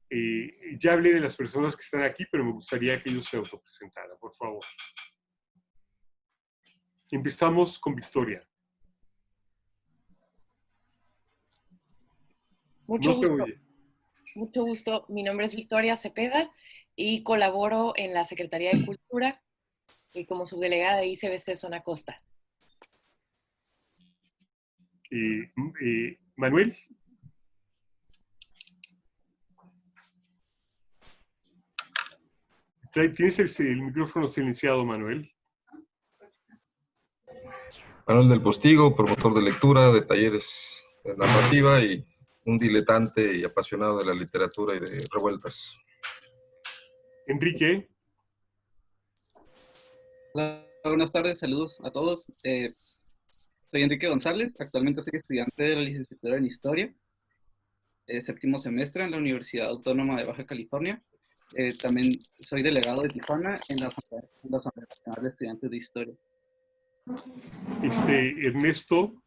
Ya hablé de las personas que están aquí, pero me gustaría que ellos se autopresentaran, por favor. Empezamos con Victoria. Mucho No se gusto, oye. mucho gusto. Mi nombre es Victoria Cepeda y colaboro en la Secretaría de Cultura y como subdelegada de ICBC Zona Costa. Manuel. Tienes el micrófono silenciado, Manuel. Manuel del Postigo, promotor de lectura, de talleres de narrativa y un diletante y apasionado de la literatura y de revueltas. Enrique. Hola, buenas tardes, saludos a todos. Soy Enrique González, actualmente soy estudiante de la licenciatura en Historia, séptimo semestre en la Universidad Autónoma de Baja California. También soy delegado de Tijuana en la Asamblea Nacional de Estudiantes de Historia. Ernesto.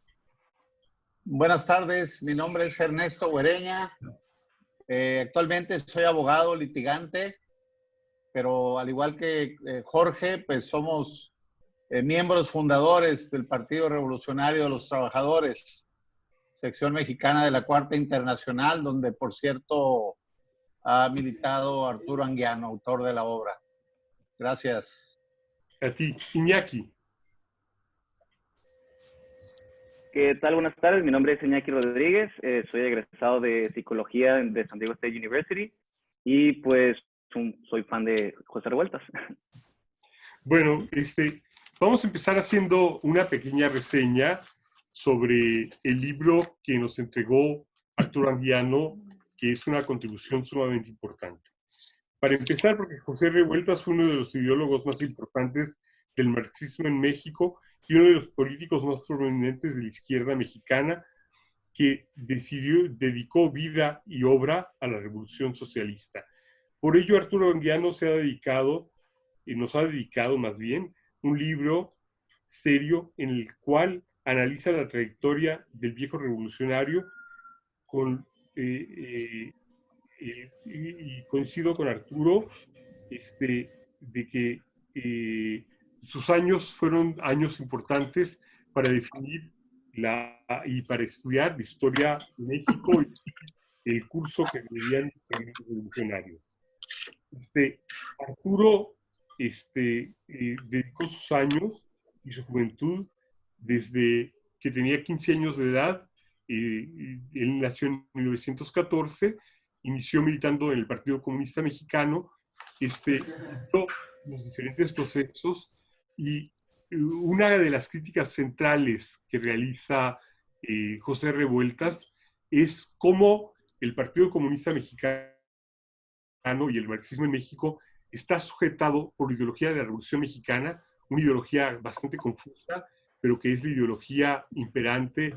Buenas tardes, mi nombre es Ernesto Huereña. Actualmente soy abogado litigante, pero al igual que Jorge, pues somos miembros fundadores del Partido Revolucionario de los Trabajadores, sección mexicana de la Cuarta Internacional, donde por cierto ha militado Arturo Anguiano, autor de la obra. Gracias. A ti, Iñaki. ¿Qué tal? Buenas tardes, mi nombre es Iñaki Rodríguez, soy egresado de Psicología de San Diego State University y pues soy fan de José Revueltas. Bueno, vamos a empezar haciendo una pequeña reseña sobre el libro que nos entregó Arturo Anguiano, que es una contribución sumamente importante. Para empezar, porque José Revueltas fue uno de los ideólogos más importantes del marxismo en México y uno de los políticos más prominentes de la izquierda mexicana, que dedicó vida y obra a la revolución socialista. Por ello, Arturo Anguiano nos ha dedicado más bien un libro serio en el cual analiza la trayectoria del viejo revolucionario y coincido con Arturo de que sus años fueron años importantes para definir y para estudiar la historia de México y el curso que deberían seguir los revolucionarios. Arturo dedicó sus años y su juventud desde que tenía 15 años de edad. Él nació en 1914, inició militando en el Partido Comunista Mexicano, los diferentes procesos, y una de las críticas centrales que realiza José Revueltas es cómo el Partido Comunista Mexicano y el marxismo en México está sujetado por la ideología de la Revolución Mexicana, una ideología bastante confusa, pero que es la ideología imperante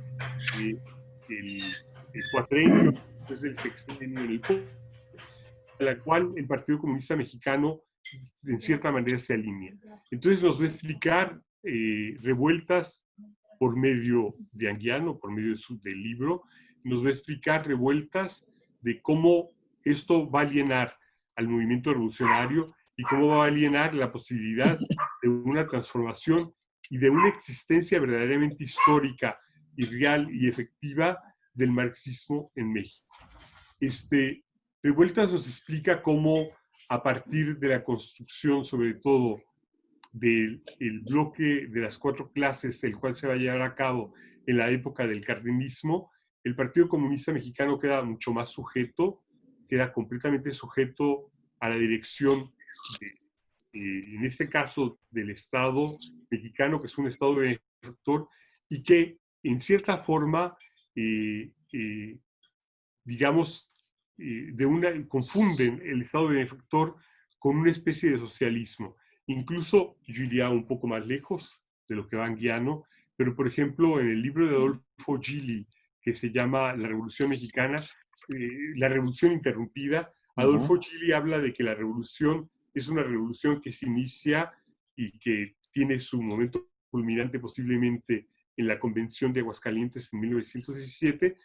el cuatrenio, después del sexenio en el poder, a la cual el Partido Comunista Mexicano en cierta manera se alinea. Entonces nos va a explicar Revueltas por medio de Anguiano, por medio del libro, nos va a explicar Revueltas de cómo esto va a alienar al movimiento revolucionario y cómo va a alienar la posibilidad de una transformación y de una existencia verdaderamente histórica y real y efectiva del marxismo en México. Revueltas nos explica cómo a partir de la construcción, sobre todo, del bloque de las 4 clases, el cual se va a llevar a cabo en la época del cardenismo, el Partido Comunista Mexicano queda mucho más sujeto, queda completamente sujeto a la dirección, en este caso, del Estado mexicano, que es un Estado benefactor, y que, en cierta forma, digamos, confunden el Estado benefactor con una especie de socialismo. Incluso, yo iría un poco más lejos de lo que va Anguiano, pero por ejemplo, en el libro de Adolfo Gili, que se llama La Revolución Mexicana, La Revolución Interrumpida, Adolfo Gili habla de que la revolución es una revolución que se inicia y que tiene su momento culminante posiblemente en la Convención de Aguascalientes en 1917,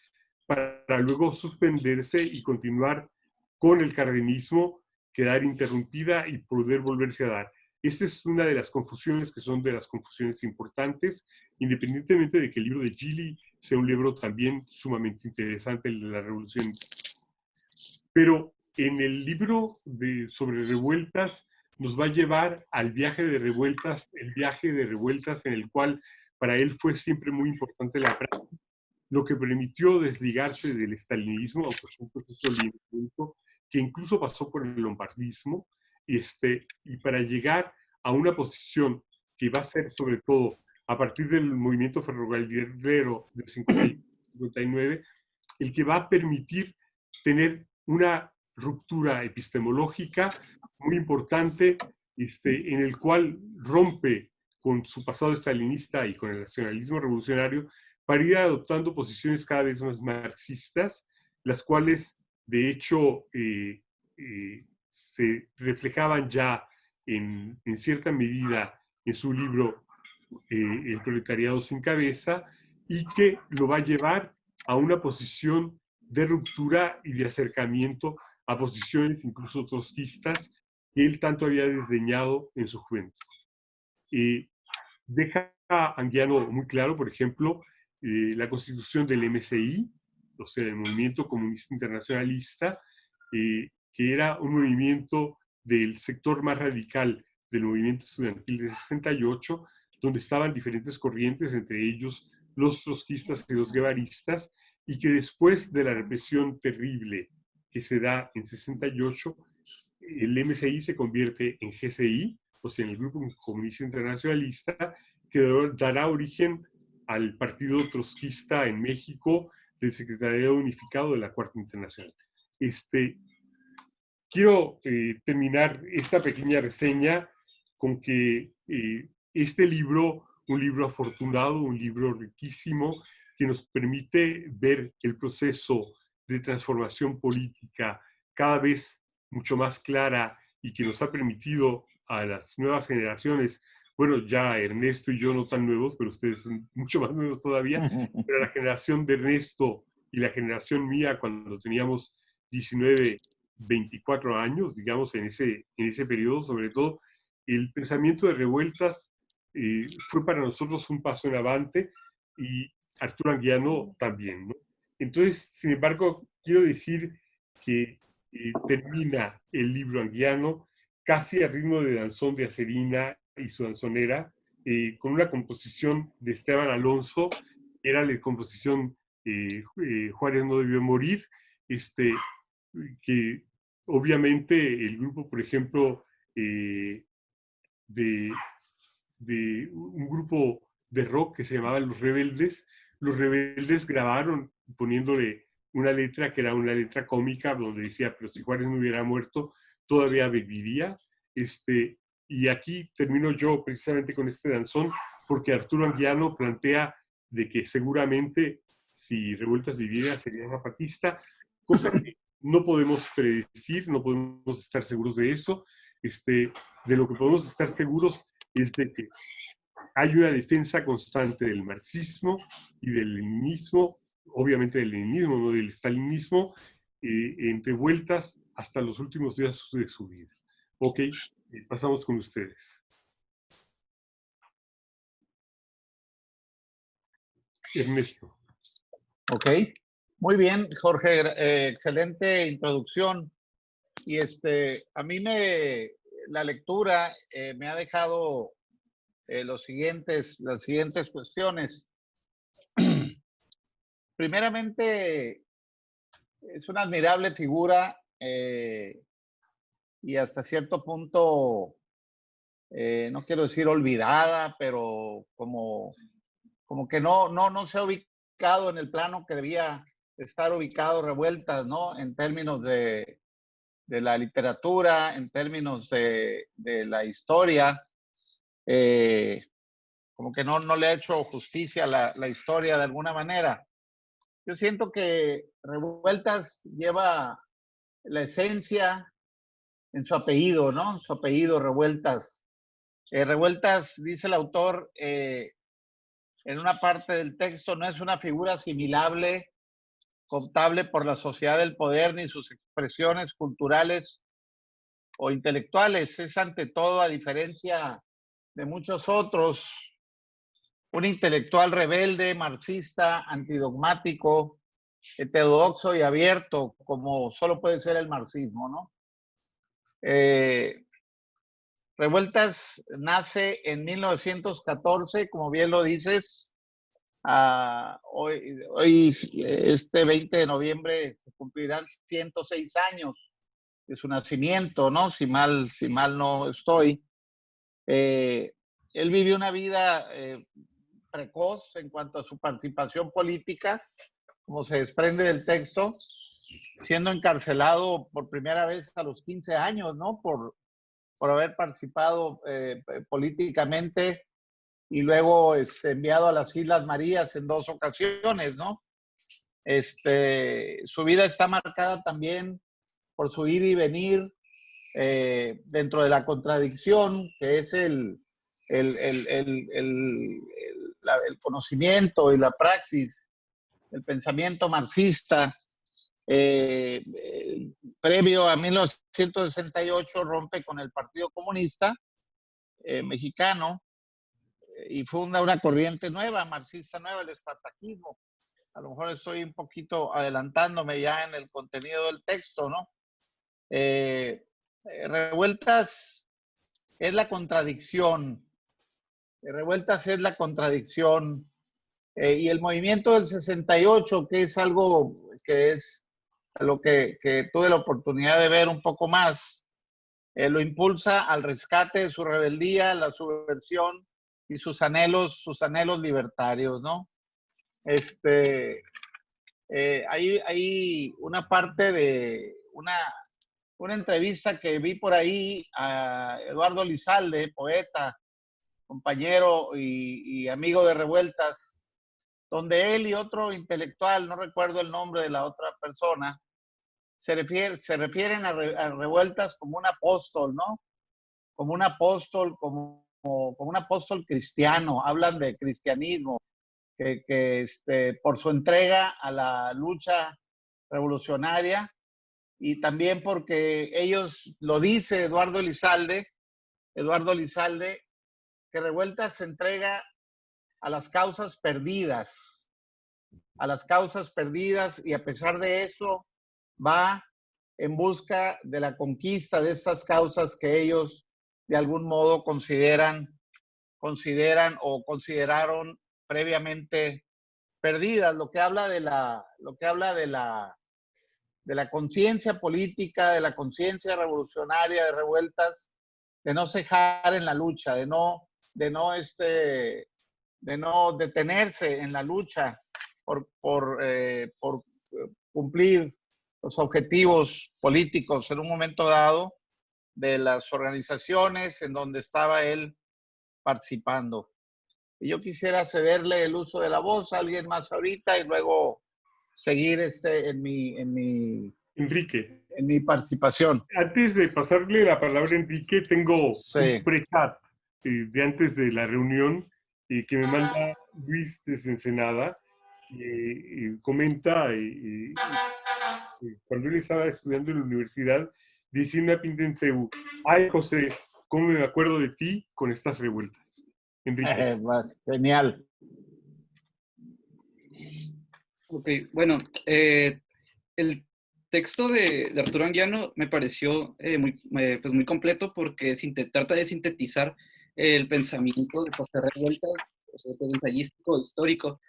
para luego suspenderse y continuar con el cardenismo quedar interrumpida y poder volverse a dar. Esta es una de las confusiones que son de las confusiones importantes, independientemente de que el libro de Gili sea un libro también sumamente interesante, el de la Revolución. Pero en el libro sobre revueltas nos va a llevar al viaje de revueltas, el viaje de revueltas en el cual para él fue siempre muy importante la práctica, lo que permitió desligarse del estalinismo, aunque fue un proceso lento, que incluso pasó por el lombardismo, y para llegar a una posición que va a ser sobre todo a partir del movimiento ferroviario del 59, el que va a permitir tener una ruptura epistemológica muy importante, en el cual rompe con su pasado estalinista y con el nacionalismo revolucionario para ir adoptando posiciones cada vez más marxistas, las cuales de hecho se reflejaban ya en cierta medida en su libro El proletariado sin cabeza, y que lo va a llevar a una posición de ruptura y de acercamiento a posiciones incluso trotskistas que él tanto había desdeñado en su juventud. Deja a Anguiano muy claro, por ejemplo, la constitución del MSI, o sea, el Movimiento Comunista Internacionalista, que era un movimiento del sector más radical del movimiento estudiantil de 68, donde estaban diferentes corrientes, entre ellos los trotskistas y los guevaristas, y que después de la represión terrible que se da en 68, el MSI se convierte en GCI, o sea, en el Grupo Comunista Internacionalista, que dará origen al Partido Trotskista en México del Secretariado Unificado de la Cuarta Internacional. Quiero terminar esta pequeña reseña con que este libro, un libro afortunado, un libro riquísimo, que nos permite ver el proceso de transformación política cada vez mucho más clara y que nos ha permitido a las nuevas generaciones, bueno, ya Ernesto y yo no tan nuevos, pero ustedes son mucho más nuevos todavía, pero la generación de Ernesto y la generación mía cuando teníamos 19, 24 años, digamos, en ese periodo, sobre todo, el pensamiento de revueltas fue para nosotros un paso en avante, y Arturo Anguiano también, ¿no? Entonces, sin embargo, quiero decir que termina el libro Anguiano casi a ritmo de danzón de Acerina y su danzonera, con una composición de Esteban Alonso, era la composición Juárez no debió morir, que obviamente el grupo, por ejemplo, de un grupo de rock que se llamaba Los Rebeldes grabaron poniéndole una letra que era una letra cómica donde decía, pero si Juárez no hubiera muerto, todavía viviría. Y aquí termino yo precisamente con este danzón, porque Arturo Anguiano plantea de que seguramente si Revueltas viviera sería zapatista, cosa que no podemos predecir, no podemos estar seguros de eso. De lo que podemos estar seguros es de que hay una defensa constante del marxismo y del leninismo, obviamente del leninismo, no del stalinismo, entre vueltas hasta los últimos días de su vida. Ok, pasamos con ustedes. Ernesto. Ok, muy bien, Jorge, excelente introducción. Y a mí la lectura me ha dejado las siguientes cuestiones. Primeramente, es una admirable figura y hasta cierto punto, no quiero decir olvidada, pero como que no se ha ubicado en el plano que debía estar ubicado Revueltas, ¿no? En términos de la literatura, en términos de la historia. Como que no le ha hecho justicia a la historia de alguna manera. Yo siento que Revueltas lleva la esencia en su apellido, ¿no? Su apellido, Revueltas. Revueltas, dice el autor, en una parte del texto, no es una figura asimilable cooptable por la sociedad del poder ni sus expresiones culturales o intelectuales. Es ante todo, a diferencia de muchos otros, un intelectual rebelde, marxista, antidogmático, heterodoxo y abierto, como solo puede ser el marxismo, ¿no? Revueltas nace en 1914, como bien lo dices. Hoy, este 20 de noviembre, se cumplirán 106 años de su nacimiento, ¿no? Si mal no estoy. Él vivió una vida precoz en cuanto a su participación política, como se desprende del texto, siendo encarcelado por primera vez a los 15 años, ¿no? Por haber participado políticamente, y luego enviado a las Islas Marías en 2 ocasiones, ¿no? Su vida está marcada también por su ir y venir dentro de la contradicción, que es el conocimiento y la praxis, el pensamiento marxista. Previo a 1968 rompe con el Partido Comunista Mexicano y funda una corriente nueva, marxista nueva, el espartaquismo. A lo mejor estoy un poquito adelantándome ya en el contenido del texto, ¿no? Revueltas es la contradicción. Revueltas es la contradicción. Y el movimiento del 68, que es algo que es lo que tuve la oportunidad de ver un poco más, lo impulsa al rescate de su rebeldía, la subversión y sus anhelos libertarios, ¿no? Hay una parte de una entrevista que vi por ahí a Eduardo Lizalde, poeta, compañero y amigo de Revueltas, donde él y otro intelectual, no recuerdo el nombre de la otra persona, se refieren a Revueltas como un apóstol, ¿no? Como un apóstol, como un apóstol cristiano. Hablan de cristianismo, que por su entrega a la lucha revolucionaria, y también porque ellos, lo dice Eduardo Lizalde, que Revueltas se entrega a las causas perdidas, y a pesar de eso va en busca de la conquista de estas causas que ellos de algún modo consideran o consideraron previamente perdidas, lo que habla de la conciencia política, de la conciencia revolucionaria de Revueltas, de no cejar en la lucha, de no detenerse en la lucha por cumplir los objetivos políticos en un momento dado de las organizaciones en donde estaba él participando. Y yo quisiera cederle el uso de la voz a alguien más ahorita y luego seguir Enrique, en mi participación. antes de pasarle la palabra a Enrique, tengo Sí. un pre-chat de antes de la reunión que me manda Luis desde Ensenada. Comenta, cuando él estaba estudiando en la universidad, dice una pinta en CEU: ay, José, ¿cómo me acuerdo de ti con estas revueltas? Enrique. Genial. Ok, bueno, el texto de Arturo Anguiano me pareció pues muy completo porque trata de sintetizar el pensamiento de José Revueltas, pues, ensayístico, histórico.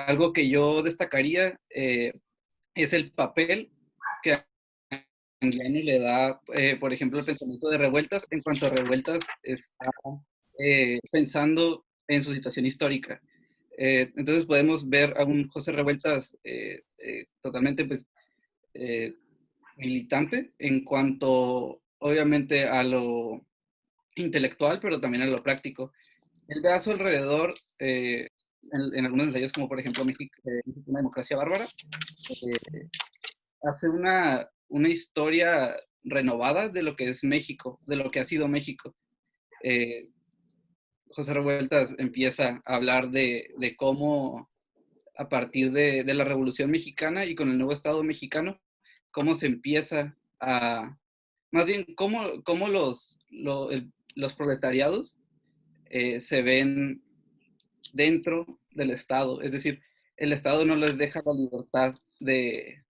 Algo que yo destacaría es el papel que Anguiano le da, por ejemplo, el pensamiento de Revueltas, en cuanto a Revueltas está pensando en su situación histórica. Entonces podemos ver a un José Revueltas totalmente pues, militante en cuanto, obviamente, a lo intelectual, pero también a lo práctico. Él ve a su alrededor, en algunos ensayos, como por ejemplo México, una democracia bárbara, hace una historia renovada de lo que es México, de lo que ha sido México. José Revueltas empieza a hablar de cómo a partir de la Revolución Mexicana y con el nuevo Estado mexicano, cómo se empieza a, más bien, cómo los proletariados se ven dentro del Estado. Es decir, el Estado no les deja la libertad de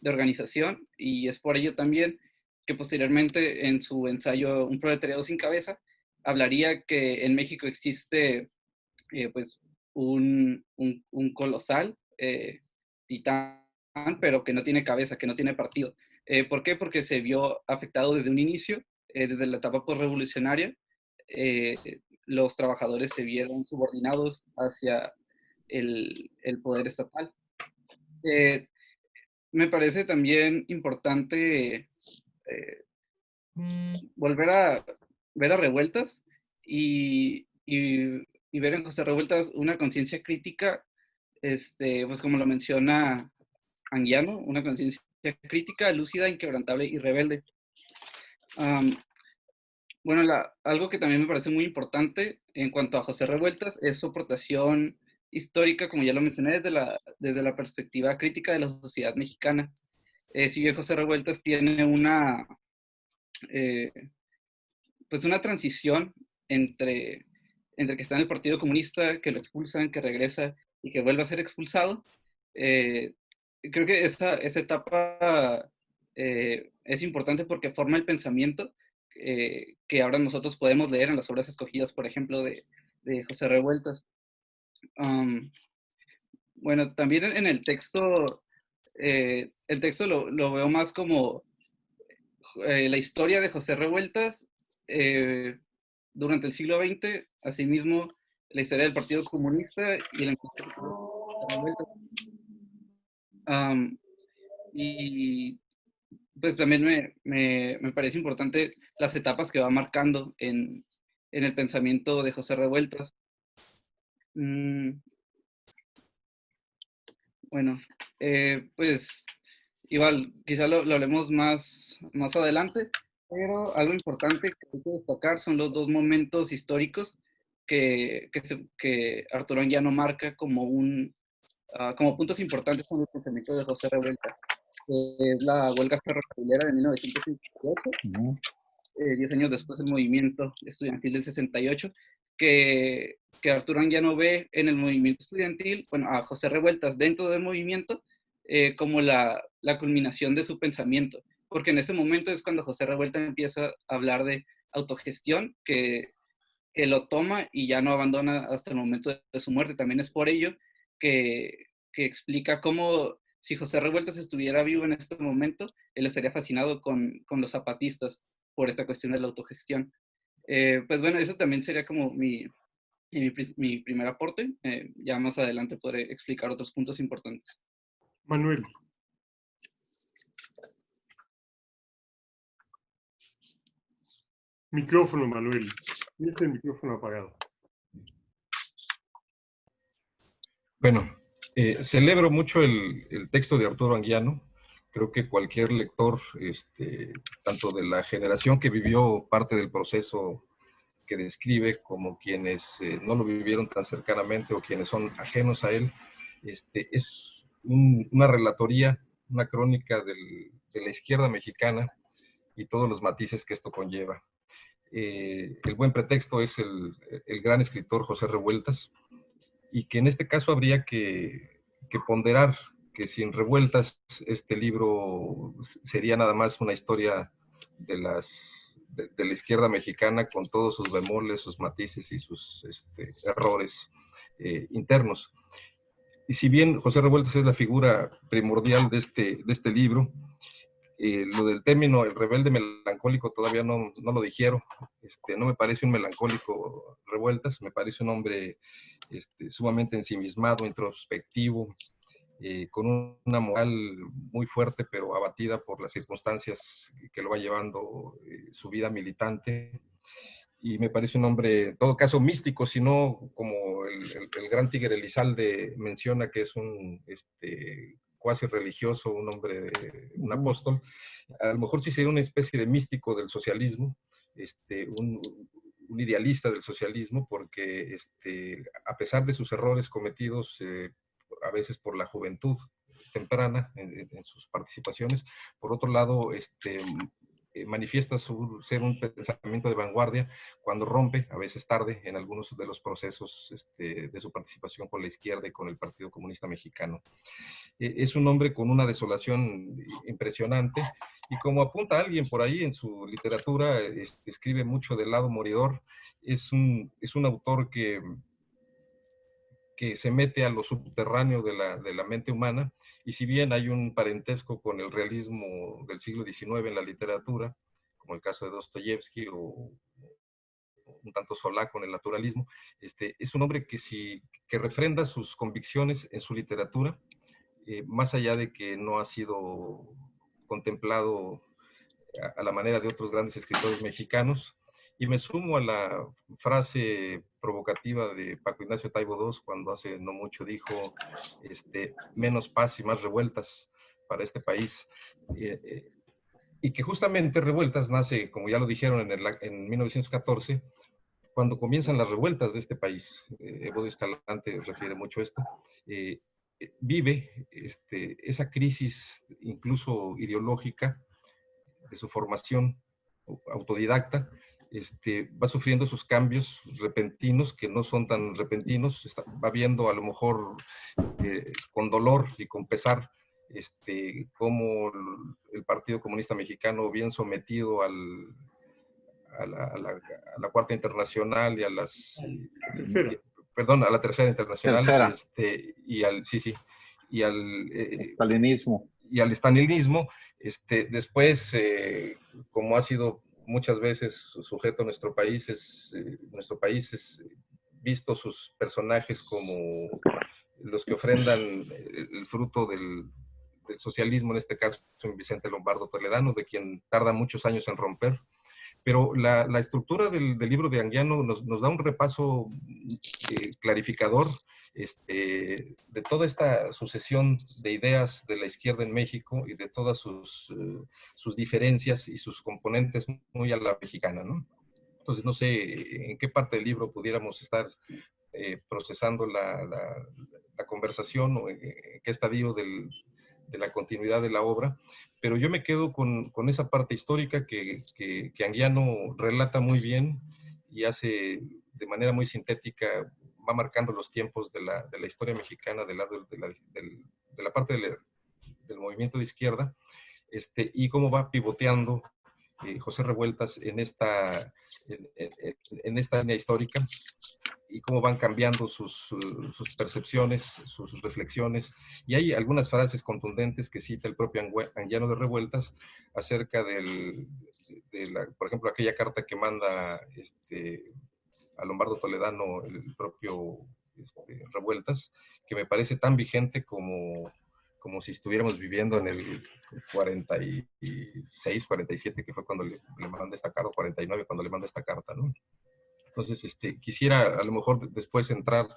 organización, y es por ello también que posteriormente en su ensayo Un proletariado sin cabeza hablaría que en México existe pues un colosal titán, pero que no tiene cabeza, que no tiene partido. ¿Por qué? Porque se vio afectado desde un inicio, desde la etapa postrevolucionaria. Los trabajadores se vieron subordinados hacia el poder estatal. Me parece también importante volver a ver a Revueltas y ver en José Revueltas una conciencia crítica, pues como lo menciona Anguiano, una conciencia crítica, lúcida, inquebrantable y rebelde. Bueno, algo que también me parece muy importante en cuanto a José Revueltas es su aportación histórica, como ya lo mencioné, desde la perspectiva crítica de la sociedad mexicana. Si bien José Revueltas tiene pues una transición entre que está en el Partido Comunista, que lo expulsan, que regresa y que vuelve a ser expulsado, creo que esa etapa es importante porque forma el pensamiento que ahora nosotros podemos leer en las obras escogidas, por ejemplo, de José Revueltas. Bueno, también en el texto lo veo más como la historia de José Revueltas durante el siglo XX, asimismo la historia del Partido Comunista y el Revueltas. Y pues también me parece importante las etapas que va marcando en el pensamiento de José Revueltas. Bueno, pues igual, quizá lo hablemos más adelante, pero algo importante que hay que destacar son los dos momentos históricos que Arturo Anguiano marca como como puntos importantes en el pensamiento de José Revueltas. Es la huelga ferrocarrilera de 1958, 10 años después el movimiento estudiantil del 68, que Arturo Anguiano ve en el movimiento estudiantil, bueno, a José Revueltas dentro del movimiento, como la culminación de su pensamiento, porque en ese momento es cuando José Revueltas empieza a hablar de autogestión, que lo toma y ya no abandona hasta el momento de su muerte. También es por ello que explica cómo si José Revueltas estuviera vivo en este momento, él estaría fascinado con los zapatistas por esta cuestión de la autogestión. Pues bueno, eso también sería como mi primer aporte. Ya más adelante podré explicar otros puntos importantes. Manuel. Micrófono, Manuel. Tienes el micrófono apagado. Bueno, celebro mucho el texto de Arturo Anguiano. Creo que cualquier lector, tanto de la generación que vivió parte del proceso que describe, como quienes no lo vivieron tan cercanamente o quienes son ajenos a él, es una relatoría, una crónica de la izquierda mexicana y todos los matices que esto conlleva. El buen pretexto es el gran escritor José Revueltas, y que en este caso habría que ponderar que sin Revueltas este libro sería nada más una historia de la izquierda mexicana con todos sus bemoles, sus matices y sus errores internos. Y si bien José Revueltas es la figura primordial de este libro, lo del término el rebelde melancólico todavía no lo digiero. No me parece un melancólico Revueltas, me parece un hombre sumamente ensimismado, introspectivo, con una moral muy fuerte, pero abatida por las circunstancias que lo va llevando su vida militante. Y me parece un hombre, en todo caso, místico, sino como el gran Tigre Elizalde menciona, que es un cuasi religioso, un hombre, un apóstol. A lo mejor sí sería una especie de místico del socialismo, un idealista del socialismo, porque a pesar de sus errores cometidos, a veces por la juventud temprana en sus participaciones. Por otro lado, manifiesta ser un pensamiento de vanguardia cuando rompe, a veces tarde, en algunos de los procesos de su participación con la izquierda y con el Partido Comunista Mexicano. Es un hombre con una desolación impresionante, y como apunta alguien por ahí en su literatura, escribe mucho del lado moridor. Es un autor que se mete a lo subterráneo de la mente humana, y si bien hay un parentesco con el realismo del siglo XIX en la literatura, como el caso de Dostoyevsky, o un tanto Solá con el naturalismo, es un hombre que refrenda sus convicciones en su literatura, más allá de que no ha sido contemplado a la manera de otros grandes escritores mexicanos. Y me sumo a la frase provocativa de Paco Ignacio Taibo II, cuando hace no mucho dijo, menos paz y más revueltas para este país. Y que justamente Revueltas nace, como ya lo dijeron, en 1914, cuando comienzan las revueltas de este país. Evodio Escalante refiere mucho a esto. Vive esa crisis incluso ideológica de su formación autodidacta, va sufriendo sus cambios repentinos, que no son tan repentinos, va viendo a lo mejor con dolor y con pesar cómo el Partido Comunista Mexicano, bien sometido a la Cuarta Internacional y a las... a la Tercera Internacional. Y al estalinismo. Y al estalinismo, después, como ha sido muchas veces sujeto a nuestro país, es visto sus personajes como los que ofrendan el fruto del socialismo, en este caso en Vicente Lombardo Toledano, de quien tarda muchos años en romper. Pero la estructura del libro de Anguiano nos da un repaso clarificador de toda esta sucesión de ideas de la izquierda en México y de todas sus diferencias y sus componentes muy a la mexicana, ¿no? Entonces, no sé en qué parte del libro pudiéramos estar procesando la conversación, o en qué estadio de la continuidad de la obra, pero yo me quedo con esa parte histórica que Anguiano relata muy bien y hace de manera muy sintética, va marcando los tiempos de la historia mexicana del lado de la parte del movimiento de izquierda, y cómo va pivoteando José Revueltas en esta línea histórica, y cómo van cambiando sus percepciones, sus reflexiones. Y hay algunas frases contundentes que cita el propio Anguiano de Revueltas acerca por ejemplo, aquella carta que manda a Lombardo Toledano el propio Revueltas, que me parece tan vigente como si estuviéramos viviendo en el 46, 47, que fue cuando le manda esta carta, 49, cuando le manda esta carta, ¿no? Entonces, quisiera a lo mejor después entrar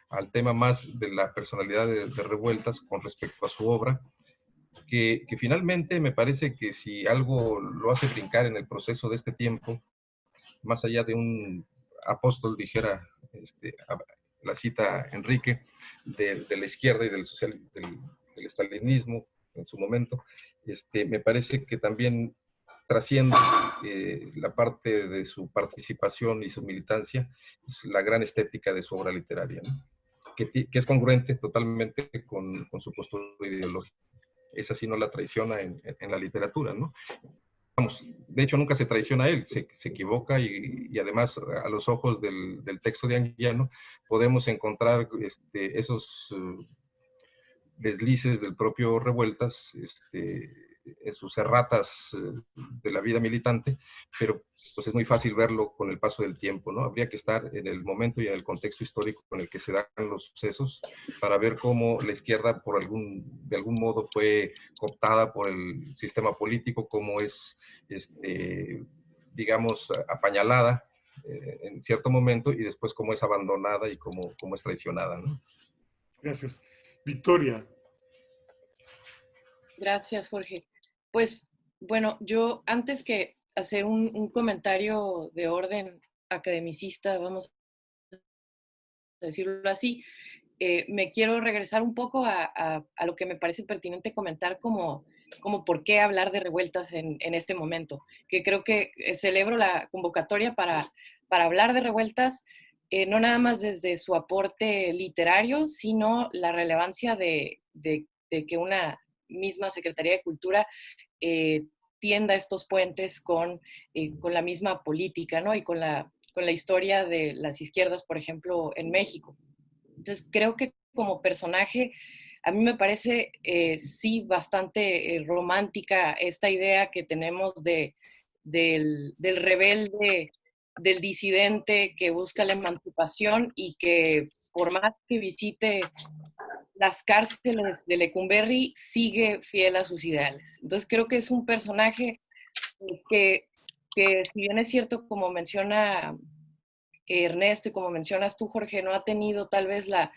al tema más de la personalidad de Revueltas con respecto a su obra, que finalmente me parece que si algo lo hace brincar en el proceso de este tiempo, más allá de un apóstol, dijera la cita Enrique, de la izquierda y del estalinismo en su momento, me parece que también trasciende la parte de su participación y su militancia, es la gran estética de su obra literaria, ¿no? que es congruente totalmente con su postura ideológica. Esa sí no la traiciona en la literatura, ¿no? Vamos, de hecho nunca se traiciona a él, se equivoca, y además a los ojos del texto de Anguiano podemos encontrar esos deslices del propio Revueltas, en sus erratas de la vida militante, pero pues es muy fácil verlo con el paso del tiempo, ¿no? Habría que estar en el momento y en el contexto histórico en el que se dan los sucesos para ver cómo la izquierda de algún modo fue cooptada por el sistema político, cómo es, digamos, apañalada en cierto momento, y después cómo es abandonada y cómo es traicionada, ¿no? Gracias. Victoria. Gracias, Jorge. Pues, bueno, yo antes que hacer un comentario de orden academicista, vamos a decirlo así, me quiero regresar un poco a lo que me parece pertinente comentar como por qué hablar de revueltas en este momento, que creo que celebro la convocatoria para hablar de revueltas, no nada más desde su aporte literario, sino la relevancia de que una misma Secretaría de Cultura tienda estos puentes con la misma política, ¿no? Y con la historia de las izquierdas, por ejemplo, en México. Entonces, creo que como personaje, a mí me parece sí bastante romántica esta idea que tenemos del rebelde, del disidente que busca la emancipación y que por más que visite las cárceles de Lecumberri, sigue fiel a sus ideales. Entonces creo que es un personaje que si bien es cierto, como menciona Ernesto y como mencionas tú, Jorge, no ha tenido tal vez la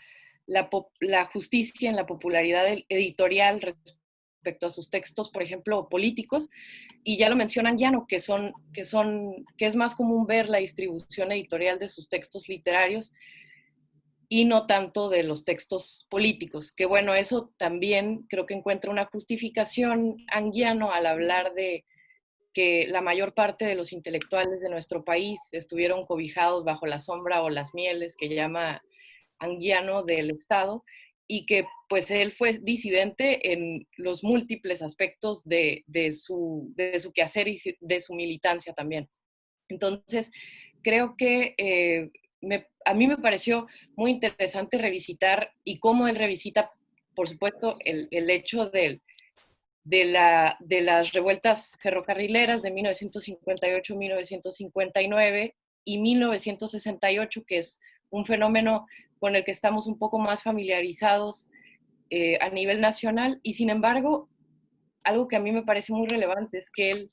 justicia en la popularidad editorial respecto a sus textos, por ejemplo, políticos, y ya lo mencionan Llano, que es más común ver la distribución editorial de sus textos literarios y no tanto de los textos políticos, que bueno, eso también creo que encuentra una justificación Anguiano al hablar de que la mayor parte de los intelectuales de nuestro país estuvieron cobijados bajo la sombra o las mieles que llama Anguiano del Estado, y que pues él fue disidente en los múltiples aspectos de su quehacer y de su militancia también. Entonces, creo que a mí me pareció muy interesante revisitar y cómo él revisita, por supuesto, el hecho de las revueltas ferrocarrileras de 1958, 1959 y 1968, que es un fenómeno con el que estamos un poco más familiarizados a nivel nacional. Y sin embargo, algo que a mí me parece muy relevante es que él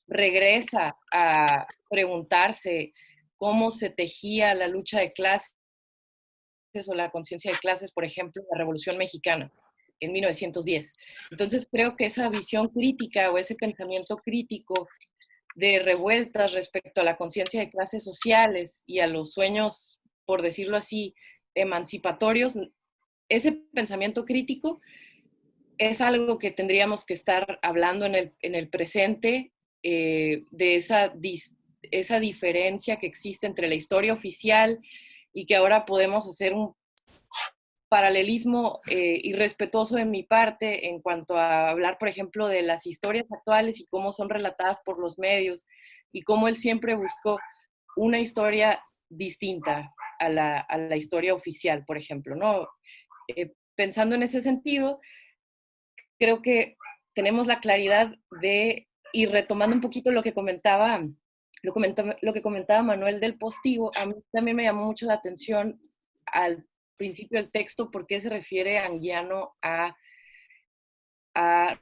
regresa a preguntarse cómo se tejía la lucha de clases o la conciencia de clases, por ejemplo, en la Revolución Mexicana en 1910. Entonces creo que esa visión crítica o ese pensamiento crítico de revueltas respecto a la conciencia de clases sociales y a los sueños, por decirlo así, emancipatorios, ese pensamiento crítico es algo que tendríamos que estar hablando en el presente, de esa diferencia que existe entre la historia oficial y que ahora podemos hacer un paralelismo irrespetuoso de mi parte en cuanto a hablar, por ejemplo, de las historias actuales y cómo son relatadas por los medios y cómo él siempre buscó una historia distinta a la historia oficial, por ejemplo, ¿no? Pensando en ese sentido, creo que tenemos la claridad de, y retomando un poquito lo que comentaba Manuel del Postigo, a mí también me llamó mucho la atención al principio del texto por qué se refiere Anguiano a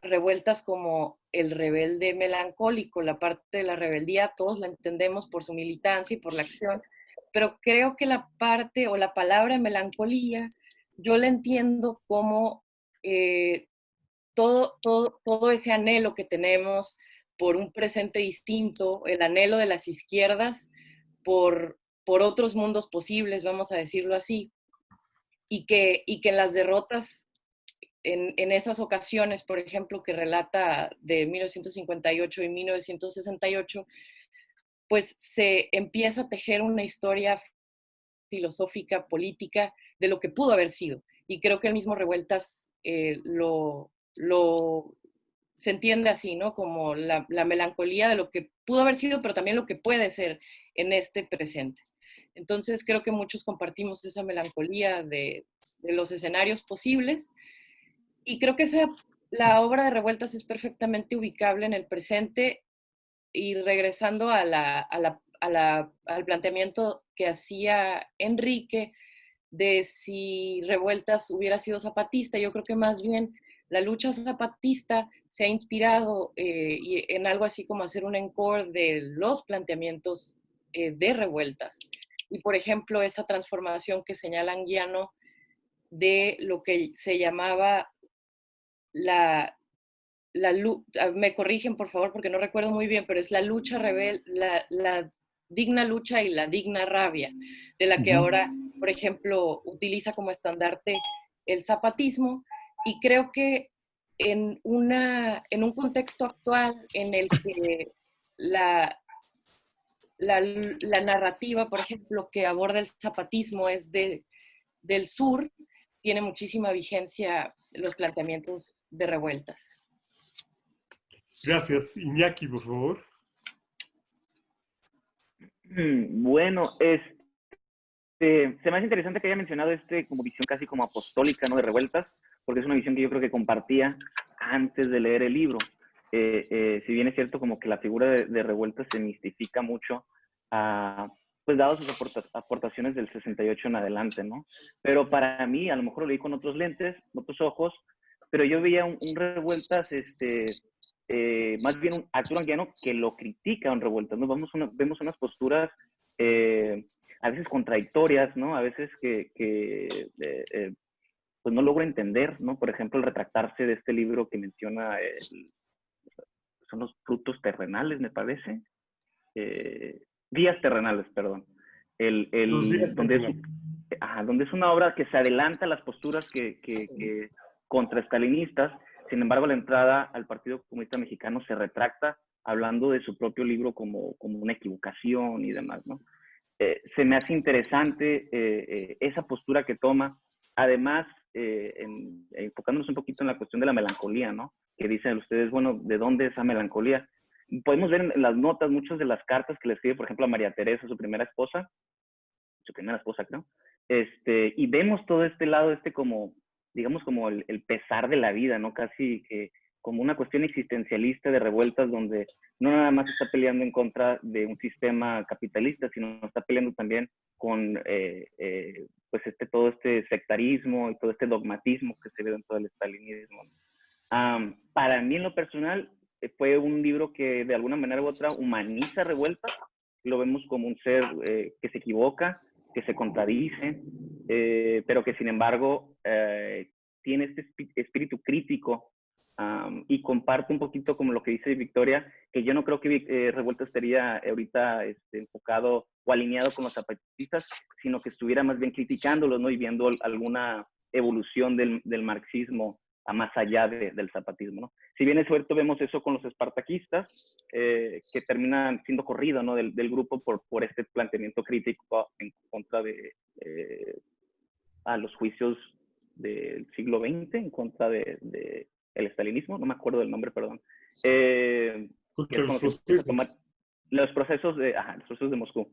revueltas como el rebelde melancólico, la parte de la rebeldía, todos la entendemos por su militancia y por la acción, pero creo que la parte o la palabra melancolía, yo la entiendo como todo ese anhelo que tenemos por un presente distinto, el anhelo de las izquierdas por otros mundos posibles, vamos a decirlo así, y que en las derrotas, en esas ocasiones, por ejemplo, que relata de 1958 y 1968, pues se empieza a tejer una historia filosófica, política, de lo que pudo haber sido. Y creo que el mismo Revueltas se entiende así, ¿no? Como la melancolía de lo que pudo haber sido, pero también lo que puede ser en este presente. Entonces creo que muchos compartimos esa melancolía de los escenarios posibles, y creo que la obra de Revueltas es perfectamente ubicable en el presente. Y regresando al planteamiento que hacía Enrique de si Revueltas hubiera sido zapatista, yo creo que más bien la lucha zapatista se ha inspirado en algo así como hacer un encore de los planteamientos de Revueltas. Y por ejemplo, esa transformación que señala Anguiano de lo que se llamaba me corrigen por favor porque no recuerdo muy bien, pero es la lucha rebelde, digna lucha y la digna rabia, de la que ahora, por ejemplo, utiliza como estandarte el zapatismo, y creo que en un contexto actual en el que la narrativa, por ejemplo, que aborda el zapatismo es del sur, tiene muchísima vigencia los planteamientos de revueltas. Gracias. Iñaki, por favor. Bueno, se me hace interesante que haya mencionado como visión casi como apostólica, ¿no? De revueltas, porque es una visión que yo creo que compartía antes de leer el libro. Si bien es cierto como que la figura de revueltas se mistifica mucho, pues dado sus aportaciones del 68 en adelante, ¿no? Pero para mí, a lo mejor lo leí con otros lentes, otros ojos, pero yo veía un revueltas, más bien un Arturo Anguiano que lo critica en revueltas, ¿no? Vemos unas posturas a veces contradictorias, ¿no? A veces pues no logro entender, ¿no? Por ejemplo, el retractarse de este libro que menciona, son los frutos terrenales, me parece. Días terrenales, perdón. Los días terrenales. Donde es una obra que se adelanta a las posturas contraestalinistas. Sin embargo, la entrada al Partido Comunista Mexicano se retracta hablando de su propio libro como una equivocación y demás, ¿no? Se me hace interesante esa postura que toma, además enfocándonos un poquito en la cuestión de la melancolía, ¿no? Que dicen ustedes, bueno, ¿de dónde esa melancolía? Podemos ver en las notas muchas de las cartas que le escribe, por ejemplo, a María Teresa, su primera esposa, creo, y vemos todo este lado, como, digamos, como el pesar de la vida, ¿no? Casi como una cuestión existencialista de revueltas donde no nada más está peleando en contra de un sistema capitalista, sino está peleando también con pues todo este sectarismo y todo este dogmatismo que se ve dentro del estalinismo. Para mí, en lo personal, fue un libro que de alguna manera u otra humaniza revueltas. Lo vemos como un ser que se equivoca, que se contradice, pero que sin embargo tiene este espíritu crítico y comparte un poquito como lo que dice Victoria, que yo no creo que Revueltas estaría ahorita enfocado o alineado con los zapatistas, sino que estuviera más bien criticándolos, ¿no? Y viendo alguna evolución del marxismo más allá del zapatismo, ¿no? Si bien es cierto, vemos eso con los espartaquistas, que terminan siendo corridos, ¿no? del grupo por este planteamiento crítico en contra de los juicios del siglo XX, en contra del estalinismo, no me acuerdo del nombre, perdón. Los procesos de Moscú.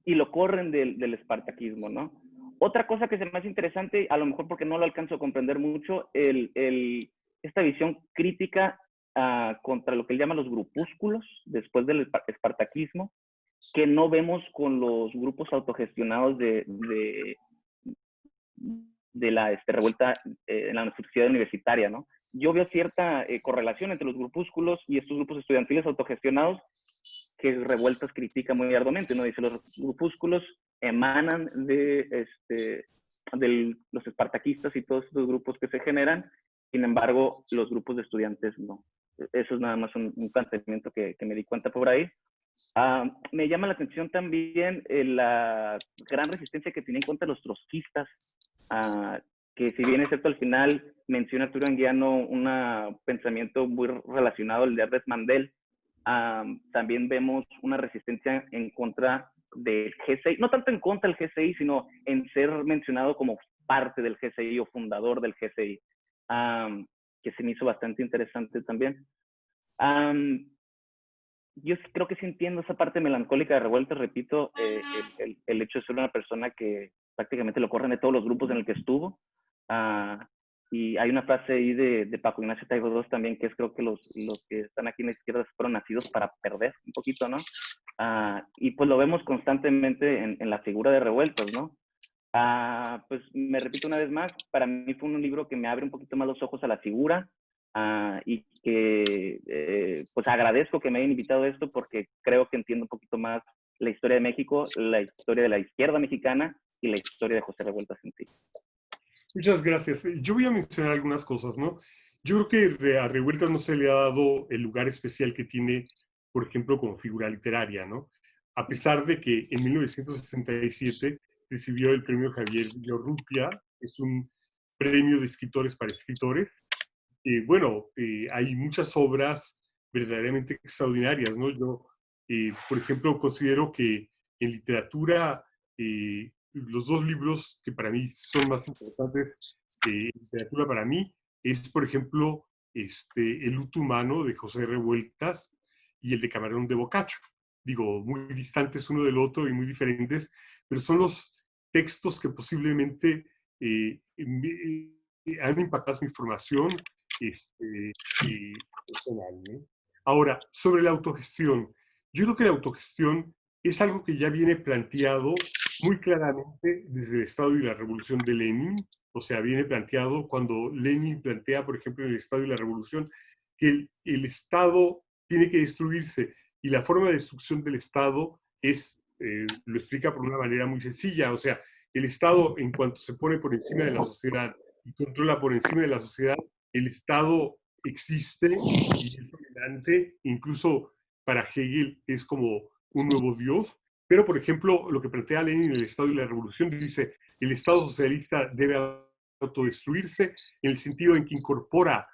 Y lo corren del espartaquismo, ¿no? Otra cosa que se me hace interesante, a lo mejor porque no lo alcanzo a comprender mucho, esta visión crítica contra lo que él llama los grupúsculos después del espartaquismo, que no vemos con los grupos autogestionados de la revuelta en la universidad universitaria, ¿no? Yo veo cierta correlación entre los grupúsculos y estos grupos estudiantiles autogestionados que Revueltas critica muy arduamente, ¿no? Dice, los grupúsculos emanan de los espartaquistas y todos estos grupos que se generan, sin embargo, los grupos de estudiantes no. Eso es nada más un planteamiento que me di cuenta por ahí. Me llama la atención también la gran resistencia que tenía en contra de los trotskistas, que si bien es cierto al final menciona Arturo Anguiano un pensamiento muy relacionado al de Ernest Mandel, también vemos una resistencia en contra del GCI, no tanto en contra del GCI, sino en ser mencionado como parte del GCI o fundador del GCI, que se me hizo bastante interesante también. Yo creo que sí entiendo esa parte melancólica de Revueltas, repito, el hecho de ser una persona que prácticamente lo corren de todos los grupos en el que estuvo. Y hay una frase ahí de Paco Ignacio Taibo II también, que es creo que los que están aquí en la izquierda fueron nacidos para perder un poquito, ¿no? Y pues lo vemos constantemente en la figura de Revueltas, ¿no? Pues me repito una vez más, para mí fue un libro que me abre un poquito más los ojos a la figura, y que pues agradezco que me hayan invitado a esto porque creo que entiendo un poquito más la historia de México, la historia de la izquierda mexicana y la historia de José Revueltas en sí. Muchas gracias. Yo voy a mencionar algunas cosas, ¿no? Yo creo que a Revueltas no se le ha dado el lugar especial que tiene por ejemplo, como figura literaria, ¿no? A pesar de que en 1967 recibió el premio Javier Villaurrutia, es un premio de escritores para escritores. Bueno, hay muchas obras verdaderamente extraordinarias, ¿no? Yo, por ejemplo, considero que en literatura, los dos libros que para mí son más importantes en literatura para mí es, por ejemplo, El luto humano de José Revueltas y el de Camarón de Boccaccio. Digo, muy distantes uno del otro y muy diferentes, pero son los textos que posiblemente han impactado mi formación personal, ¿no? Ahora, sobre la autogestión. Yo creo que la autogestión es algo que ya viene planteado muy claramente desde el Estado y la Revolución de Lenin. O sea, viene planteado cuando Lenin plantea, por ejemplo, en el Estado y la Revolución, que el Estado tiene que destruirse y la forma de destrucción del Estado es, lo explica por una manera muy sencilla. O sea, el Estado, en cuanto se pone por encima de la sociedad y controla por encima de la sociedad, el Estado existe y es dominante, incluso para Hegel es como un nuevo Dios. Pero, por ejemplo, lo que plantea Lenin en el Estado y la Revolución dice, el Estado socialista debe autodestruirse en el sentido en que incorpora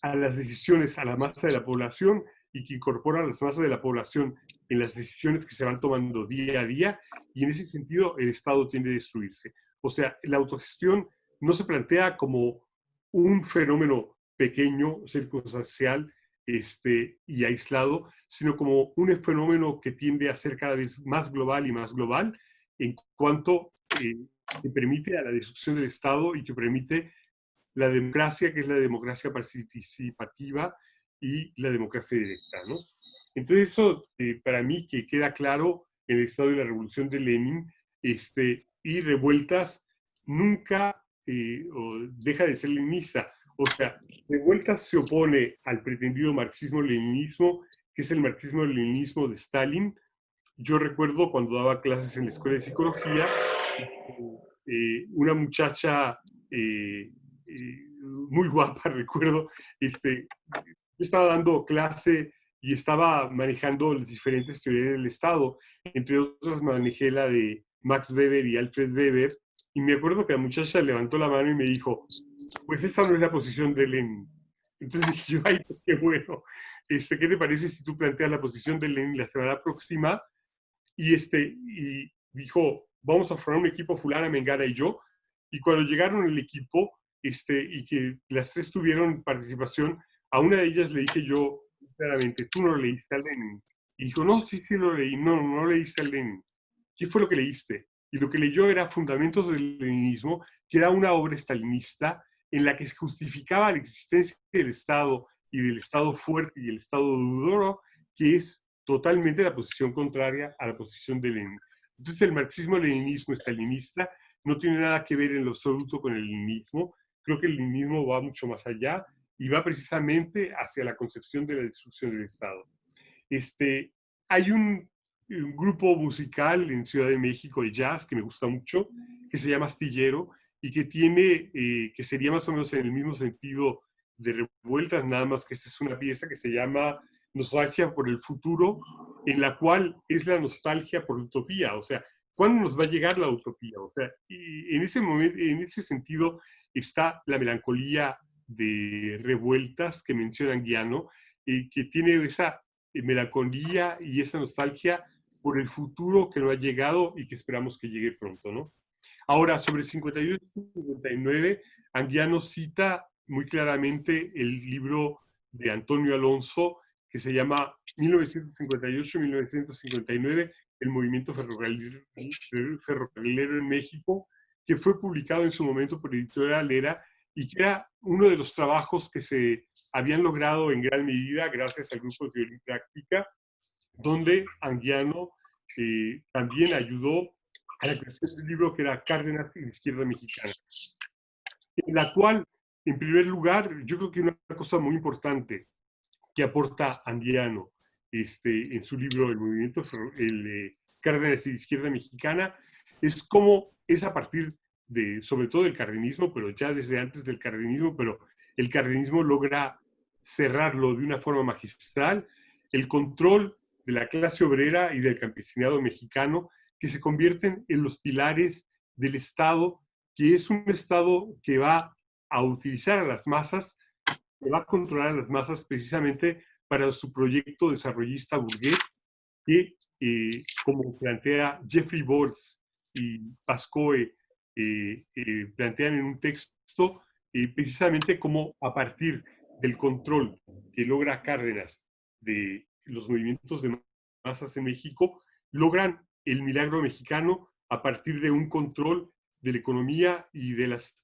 a las decisiones a la masa de la población y que incorpora a las masas de la población en las decisiones que se van tomando día a día, y en ese sentido el Estado tiende a destruirse. O sea, la autogestión no se plantea como un fenómeno pequeño, circunstancial y aislado, sino como un fenómeno que tiende a ser cada vez más global y más global en cuanto que permite a la destrucción del Estado y que permite la democracia, que es la democracia participativa y la democracia directa, ¿no? Entonces eso, para mí, que queda claro en el Estado y la Revolución de Lenin, y Revueltas nunca deja de ser leninista. O sea, Revueltas se opone al pretendido marxismo-leninismo, que es el marxismo-leninismo de Stalin. Yo recuerdo cuando daba clases en la escuela de psicología, una muchacha muy guapa, recuerdo, yo estaba dando clase y estaba manejando las diferentes teorías del Estado. Entre otras manejé la de Max Weber y Alfred Weber, y me acuerdo que la muchacha levantó la mano y me dijo, pues esta no es la posición de Lenin. Entonces dije yo, ay, pues qué bueno. ¿Qué te parece si tú planteas la posición de Lenin la semana próxima? Y dijo, vamos a formar un equipo fulana, mengana y yo. Y cuando llegaron el equipo, y que las tres tuvieron participación, a una de ellas le dije yo, claramente, tú no leíste a Lenin. Y dijo, no, sí lo leí. No, no leíste a Lenin. ¿Qué fue lo que leíste? Y lo que leyó era Fundamentos del Leninismo, que era una obra estalinista en la que se justificaba la existencia del Estado y del Estado fuerte y el Estado duro, que es totalmente la posición contraria a la posición de Lenin. Entonces el marxismo-leninismo estalinista no tiene nada que ver en lo absoluto con el leninismo. Creo que el leninismo va mucho más allá y va precisamente hacia la concepción de la destrucción del Estado. Hay un grupo musical en Ciudad de México de jazz que me gusta mucho, que se llama Astillero, y que tiene, que sería más o menos en el mismo sentido de Revueltas, nada más que esta es una pieza que se llama Nostalgia por el futuro, en la cual es la nostalgia por la utopía. O sea, ¿cuándo nos va a llegar la utopía? O sea, y en ese momento, en ese sentido está la melancolía de Revueltas que menciona Anguiano, que tiene esa melancolía y esa nostalgia por el futuro que no ha llegado y que esperamos que llegue pronto, ¿no? Ahora, sobre el 58 y 59, Anguiano cita muy claramente el libro de Antonio Alonso, que se llama 1958-1959, el movimiento ferrocarrilero en México, que fue publicado en su momento por Editorial Era y que era uno de los trabajos que se habían logrado en gran medida gracias al grupo de teoría práctica, donde Anguiano también ayudó a la creación del libro que era Cárdenas y la izquierda mexicana, en la cual, en primer lugar, yo creo que una cosa muy importante que aporta Anguiano en su libro El movimiento, Cárdenas y la izquierda mexicana, es cómo es a partir de, sobre todo del cardenismo, pero ya desde antes del cardenismo, pero el cardenismo logra cerrarlo de una forma magistral, el control de la clase obrera y del campesinado mexicano, que se convierten en los pilares del Estado, que es un Estado que va a utilizar a las masas, que va a controlar a las masas precisamente para su proyecto desarrollista burgués, que, como plantea Jeffrey Bolz y Pascoe, plantean en un texto, precisamente como a partir del control que logra Cárdenas de los movimientos de masas en México, logran el milagro mexicano a partir de un control de la economía y de las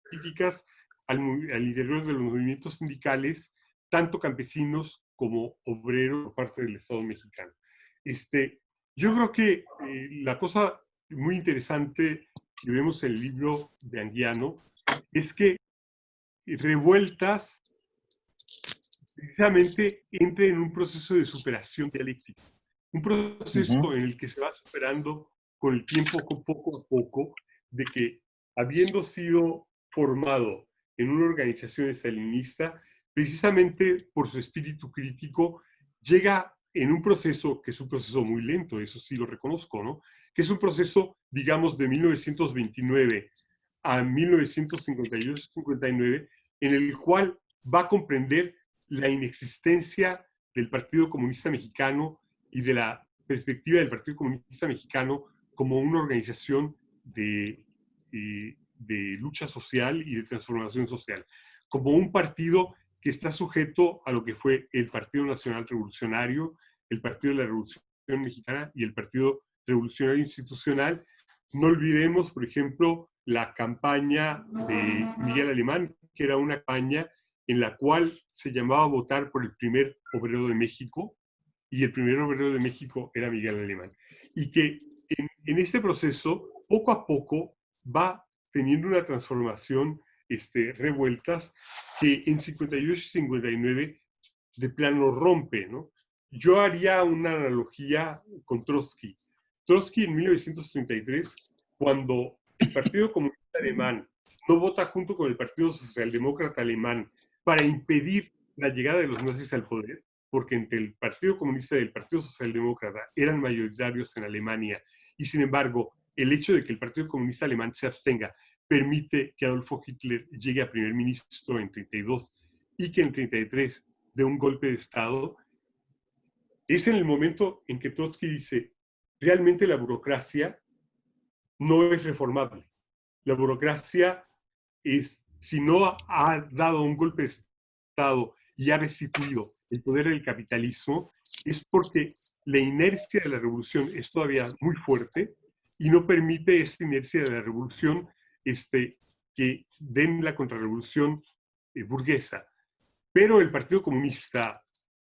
políticas al interior de los movimientos sindicales, tanto campesinos como obreros por parte del Estado mexicano. Yo creo que la cosa muy interesante que vemos en el libro de Anguiano es que Revueltas precisamente entra en un proceso de superación dialéctica, un proceso en el que se va superando con el tiempo, poco a poco, de que habiendo sido formado en una organización estalinista, precisamente por su espíritu crítico, llega en un proceso que es un proceso muy lento, eso sí lo reconozco, ¿no? Que es un proceso, digamos, de 1929 a 1958-59, en el cual va a comprender la inexistencia del Partido Comunista Mexicano y de la perspectiva del Partido Comunista Mexicano como una organización de lucha social y de transformación social, como un partido que está sujeto a lo que fue el Partido Nacional Revolucionario, el Partido de la Revolución Mexicana y el Partido Revolucionario Institucional. No olvidemos, por ejemplo, la campaña de Miguel Alemán, que era una campaña en la cual se llamaba a votar por el primer obrero de México, y el primer obrero de México era Miguel Alemán. Y que en este proceso, poco a poco, va teniendo una transformación, Revueltas, que en 58 y 59 de plano rompe, ¿no? Yo haría una analogía con Trotsky. Trotsky en 1933, cuando el Partido Comunista Alemán no vota junto con el Partido Socialdemócrata Alemán para impedir la llegada de los nazis al poder, porque entre el Partido Comunista y el Partido Socialdemócrata eran mayoritarios en Alemania, y sin embargo, el hecho de que el Partido Comunista Alemán se abstenga permite que Adolfo Hitler llegue a primer ministro en 32 y que en 33 dé un golpe de Estado. Es en el momento en que Trotsky dice, realmente la burocracia no es reformable. La burocracia es, si no ha dado un golpe de Estado y ha restituido el poder del capitalismo, es porque la inercia de la revolución es todavía muy fuerte y no permite esa inercia de la revolución que den la contrarrevolución burguesa. Pero el Partido Comunista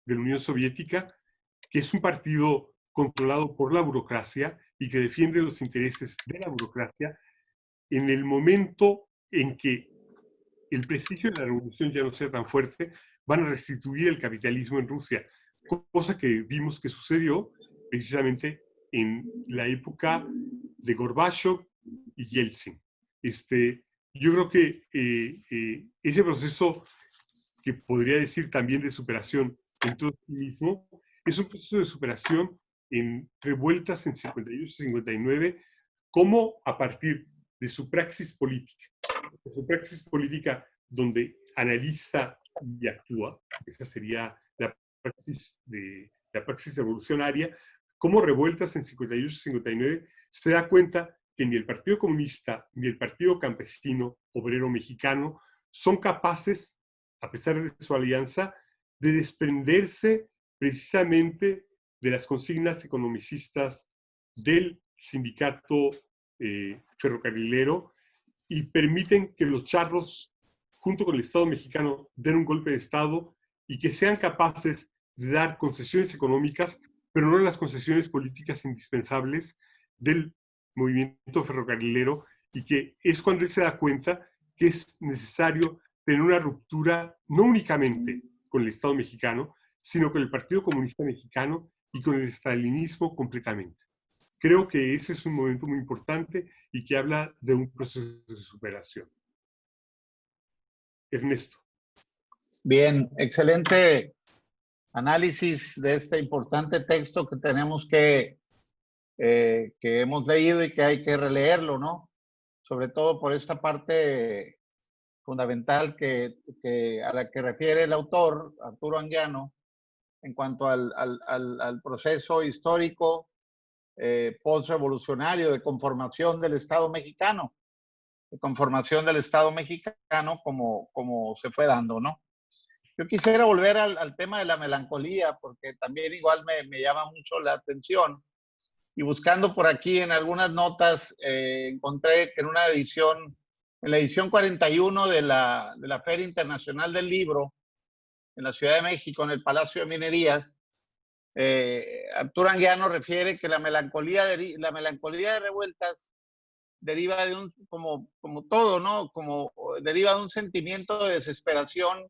de la Unión Soviética, que es un partido controlado por la burocracia y que defiende los intereses de la burocracia, en el momento en que el prestigio de la revolución ya no sea tan fuerte, van a restituir el capitalismo en Rusia, cosa que vimos que sucedió precisamente en la época de Gorbachev y Yeltsin. Yo creo que ese proceso, que podría decir también de superación en todo sí mismo, es un proceso de superación en Revueltas en 58-59, como a partir de su praxis política, donde analiza y actúa, esa sería la praxis revolucionaria, como Revueltas en 58-59 se da cuenta que ni el Partido Comunista ni el Partido Campesino Obrero Mexicano son capaces, a pesar de su alianza, de desprenderse precisamente de las consignas economicistas del sindicato ferrocarrilero y permiten que los charros, junto con el Estado mexicano, den un golpe de Estado y que sean capaces de dar concesiones económicas, pero no las concesiones políticas indispensables del movimiento ferrocarrilero, y que es cuando él se da cuenta que es necesario tener una ruptura no únicamente con el Estado mexicano, sino con el Partido Comunista Mexicano y con el estalinismo completamente. Creo que ese es un momento muy importante y que habla de un proceso de superación. Ernesto. Bien, excelente análisis de este importante texto que tenemos que hemos leído y que hay que releerlo, ¿no? Sobre todo por esta parte fundamental a la que refiere el autor, Arturo Anguiano, en cuanto al proceso histórico post-revolucionario de conformación del Estado mexicano, como se fue dando, ¿no? Yo quisiera volver al tema de la melancolía, porque también igual me llama mucho la atención. Y buscando por aquí en algunas notas, encontré que en la edición 41 de la Feria Internacional del Libro, en la Ciudad de México, en el Palacio de Minerías, Arturo Anguiano refiere que la melancolía de revueltas deriva de como todo, ¿no? Como deriva de un sentimiento de desesperación,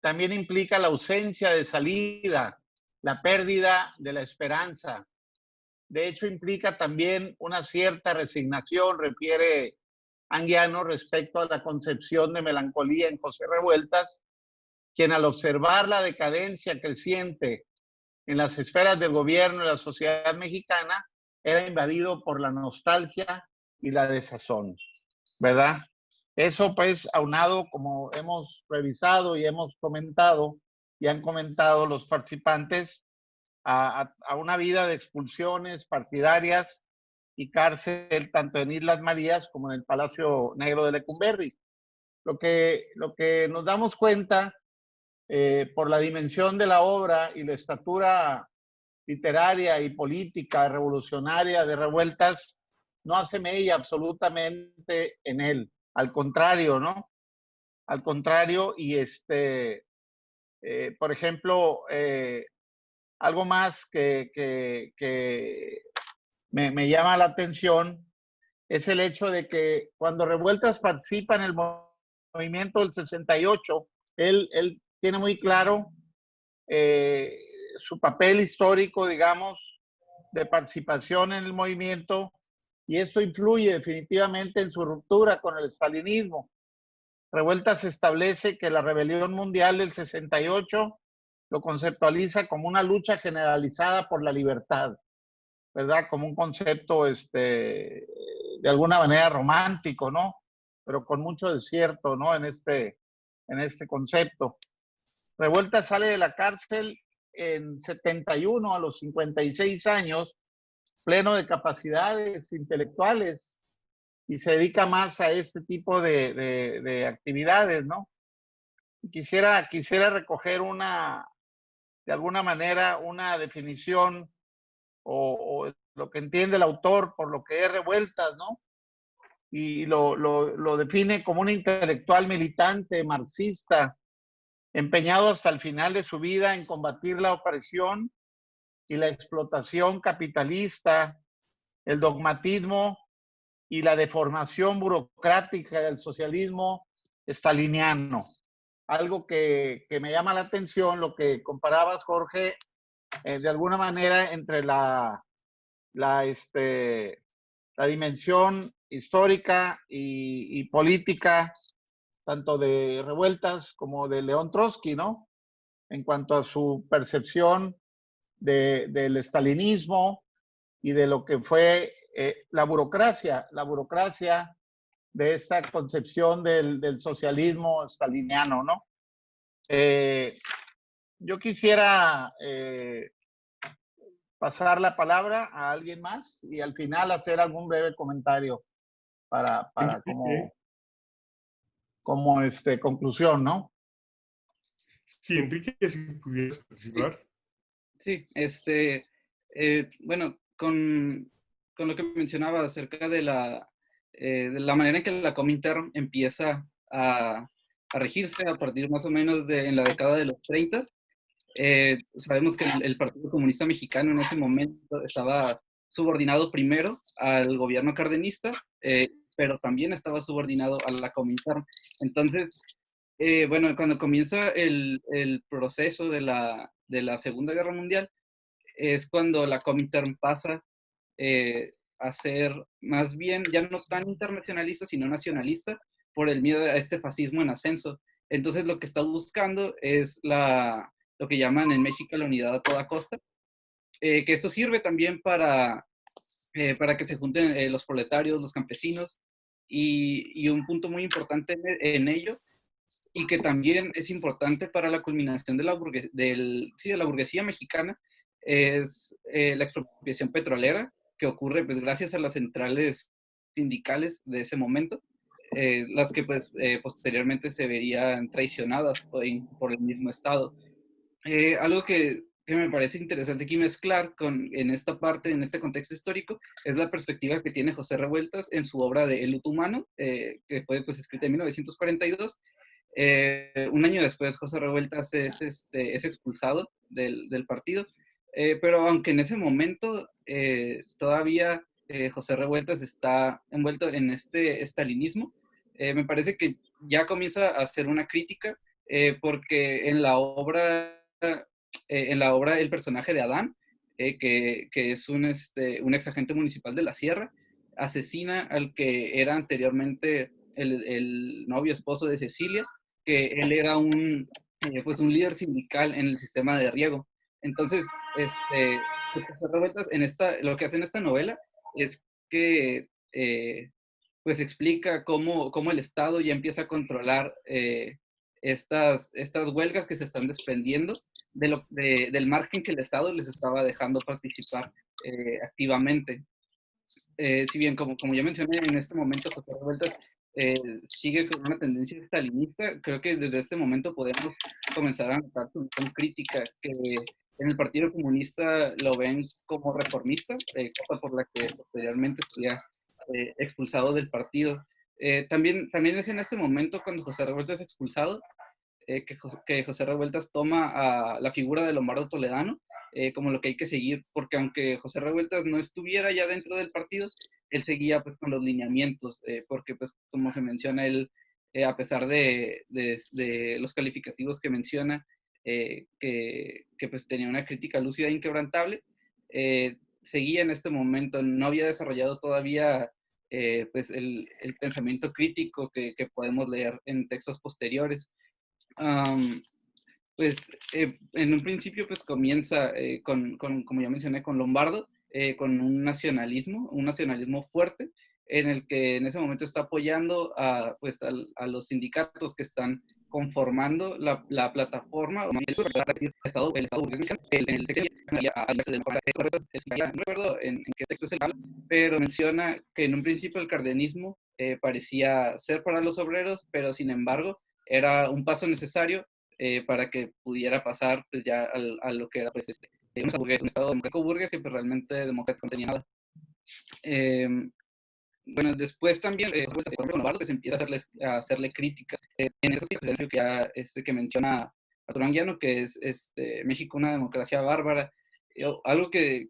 también implica la ausencia de salida, la pérdida de la esperanza. De hecho, implica también una cierta resignación, refiere Anguiano, respecto a la concepción de melancolía en José Revueltas, quien al observar la decadencia creciente en las esferas del gobierno y la sociedad mexicana, era invadido por la nostalgia y la desazón, ¿verdad? Eso pues aunado, como hemos revisado y hemos comentado y han comentado los participantes, a una vida de expulsiones partidarias y cárcel tanto en Islas Marías como en el Palacio Negro de Lecumberri. Lo que nos damos cuenta por la dimensión de la obra y la estatura literaria y política revolucionaria de Revueltas, no hace mella absolutamente en él. Al contrario, ¿no? Al contrario, y por ejemplo, algo más que me llama la atención es el hecho de que cuando Revueltas participa en el movimiento del 68, él tiene muy claro su papel histórico, digamos, de participación en el movimiento, y esto influye definitivamente en su ruptura con el estalinismo. Revueltas establece que la rebelión mundial del 68 lo conceptualiza como una lucha generalizada por la libertad, ¿verdad? Como un concepto, de alguna manera romántico, ¿no? Pero con mucho desierto, ¿no? En este concepto. Revueltas sale de la cárcel en 71 a los 56 años, pleno de capacidades intelectuales, y se dedica más a este tipo de actividades, ¿no? Quisiera recoger de alguna manera, una definición o lo que entiende el autor por lo que es Revueltas, ¿no? Y lo define como un intelectual militante, marxista, empeñado hasta el final de su vida en combatir la opresión y la explotación capitalista, el dogmatismo y la deformación burocrática del socialismo staliniano. Algo que me llama la atención, lo que comparabas, Jorge, de alguna manera entre la dimensión histórica y política, tanto de Revueltas como de León Trotsky, ¿no? En cuanto a su percepción del estalinismo y de lo que fue la burocracia de esta concepción del socialismo staliniano, ¿no? Yo quisiera pasar la palabra a alguien más y al final hacer algún breve comentario para como conclusión, ¿no? Sí, Enrique, si pudieras participar. Sí, bueno, con lo que mencionaba acerca de la manera en que la Comintern empieza a regirse a partir más o menos en la década de los 30. Sabemos que el Partido Comunista Mexicano en ese momento estaba subordinado primero al gobierno cardenista, pero también estaba subordinado a la Comintern. Entonces, bueno, cuando comienza el proceso de la Segunda Guerra Mundial, es cuando la Comintern pasa a ser más bien, ya no tan internacionalista, sino nacionalista, por el miedo a este fascismo en ascenso. Entonces, lo que está buscando es la lo que llaman en México la unidad a toda costa, que esto sirve también para que se junten los proletarios, los campesinos, y un punto muy importante en ello, y que también es importante para la culminación de la burguesía mexicana, es la expropiación petrolera, que ocurre pues gracias a las centrales sindicales de ese momento, las que pues posteriormente se verían traicionadas por el mismo Estado. Algo que me parece interesante aquí mezclar en esta parte, en este contexto histórico, es la perspectiva que tiene José Revueltas en su obra de El luto humano, que fue pues, escrita en 1942. Un año después, José Revueltas es expulsado del partido, pero aunque en ese momento todavía José Revueltas está envuelto en este estalinismo, me parece que ya comienza a hacer una crítica, porque en la obra el personaje de Adán, que es un ex agente municipal de la Sierra, asesina al que era anteriormente el novio esposo de Cecilia, que él era pues un líder sindical en el sistema de riego. Entonces, pues José Revueltas lo que hace en esta novela es que pues explica cómo el Estado ya empieza a controlar estas huelgas que se están desprendiendo del margen que el Estado les estaba dejando participar activamente. Si bien, como ya mencioné, en este momento José Revueltas sigue con una tendencia stalinista, creo que desde este momento podemos comenzar a notar su visión crítica, que en el Partido Comunista lo ven como reformista, cosa por la que posteriormente sería expulsado del partido. También es en este momento cuando José Revueltas es expulsado, que José Revueltas toma a la figura de Lombardo Toledano como lo que hay que seguir, porque aunque José Revueltas no estuviera ya dentro del partido, él seguía pues con los lineamientos, porque pues como se menciona, él, a pesar de los calificativos que menciona, que pues tenía una crítica lúcida e inquebrantable, seguía en este momento, no había desarrollado todavía pues el pensamiento crítico que podemos leer en textos posteriores. Um, pues en un principio pues comienza como ya mencioné, con Lombardo, con un nacionalismo fuerte, en el que en ese momento está apoyando pues a los sindicatos que están conformando la plataforma, o el Estado burgués mexicano, en el sexenio, no recuerdo en qué texto es el mal, pero menciona que en un principio el cardenismo parecía ser para los obreros, pero sin embargo era un paso necesario para que pudiera pasar pues, ya a lo que era pues, un Estado democrático burgués, que pues, realmente democrático no tenía nada. Bueno, después también, Lombardo, pues empieza a hacerle críticas. En esa que ya que menciona Arturo Anguiano, que es México una democracia bárbara. Algo que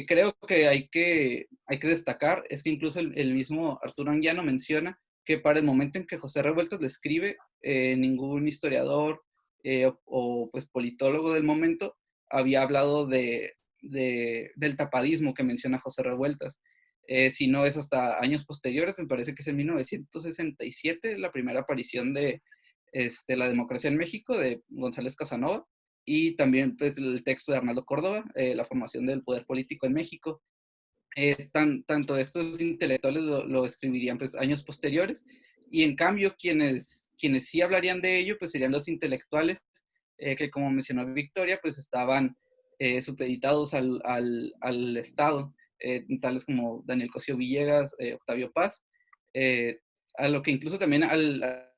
creo que hay que destacar es que incluso el mismo Arturo Anguiano menciona que para el momento en que José Revueltas le escribe, ningún historiador o pues politólogo del momento había hablado del tapadismo que menciona José Revueltas. Si no es hasta años posteriores, me parece que es en 1967 la primera aparición de la democracia en México, de González Casanova, y también pues, el texto de Arnaldo Córdoba, la formación del poder político en México. Tanto estos intelectuales lo escribirían pues, años posteriores, y en cambio quienes sí hablarían de ello pues serían los intelectuales que, como mencionó Victoria, pues estaban supeditados al Estado, tales como Daniel Cosío Villegas, Octavio Paz, a lo que incluso también al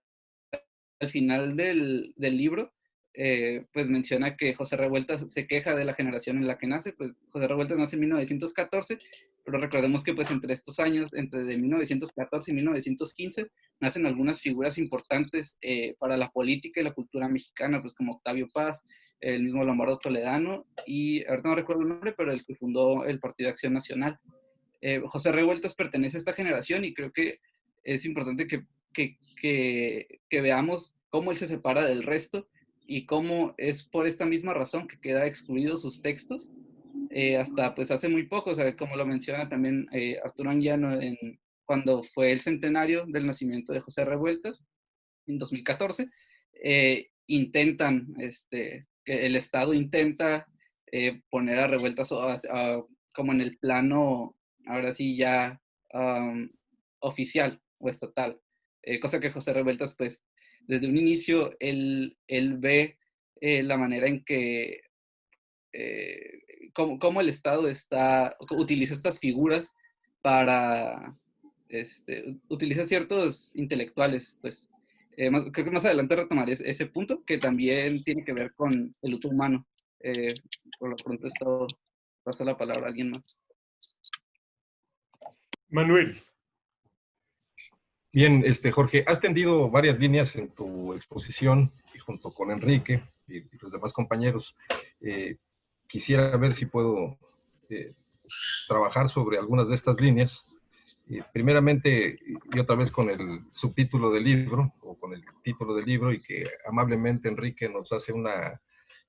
final del libro, pues menciona que José Revueltas se queja de la generación en la que nace. Pues José Revueltas nace en 1914, pero recordemos que pues entre estos años, entre de 1914 y 1915, nacen algunas figuras importantes para la política y la cultura mexicana, pues como Octavio Paz, el mismo Lombardo Toledano, y ahorita no recuerdo el nombre, pero el que fundó el Partido de Acción Nacional. José Revueltas pertenece a esta generación, y creo que es importante que veamos cómo él se separa del resto y cómo es por esta misma razón que queda excluido sus textos hasta pues hace muy poco, o sea, como lo menciona también Arturo Anguiano cuando fue el centenario del nacimiento de José Revueltas en 2014, intentan que el Estado intenta poner a revueltas como en el plano, ahora sí ya oficial o estatal. Cosa que José Revueltas, pues, desde un inicio, él ve la manera en que, cómo el Estado utiliza estas figuras para, utiliza ciertos intelectuales, pues. Creo que más adelante retomaré ese punto, que también tiene que ver con el luto humano. Por lo pronto esto paso la palabra a alguien más. Manuel. Bien, Jorge, has tendido varias líneas en tu exposición y junto con Enrique y los demás compañeros. Quisiera ver si puedo trabajar sobre algunas de estas líneas. Primeramente, y otra vez con el subtítulo del libro, o con el título del libro, y que amablemente Enrique nos hace una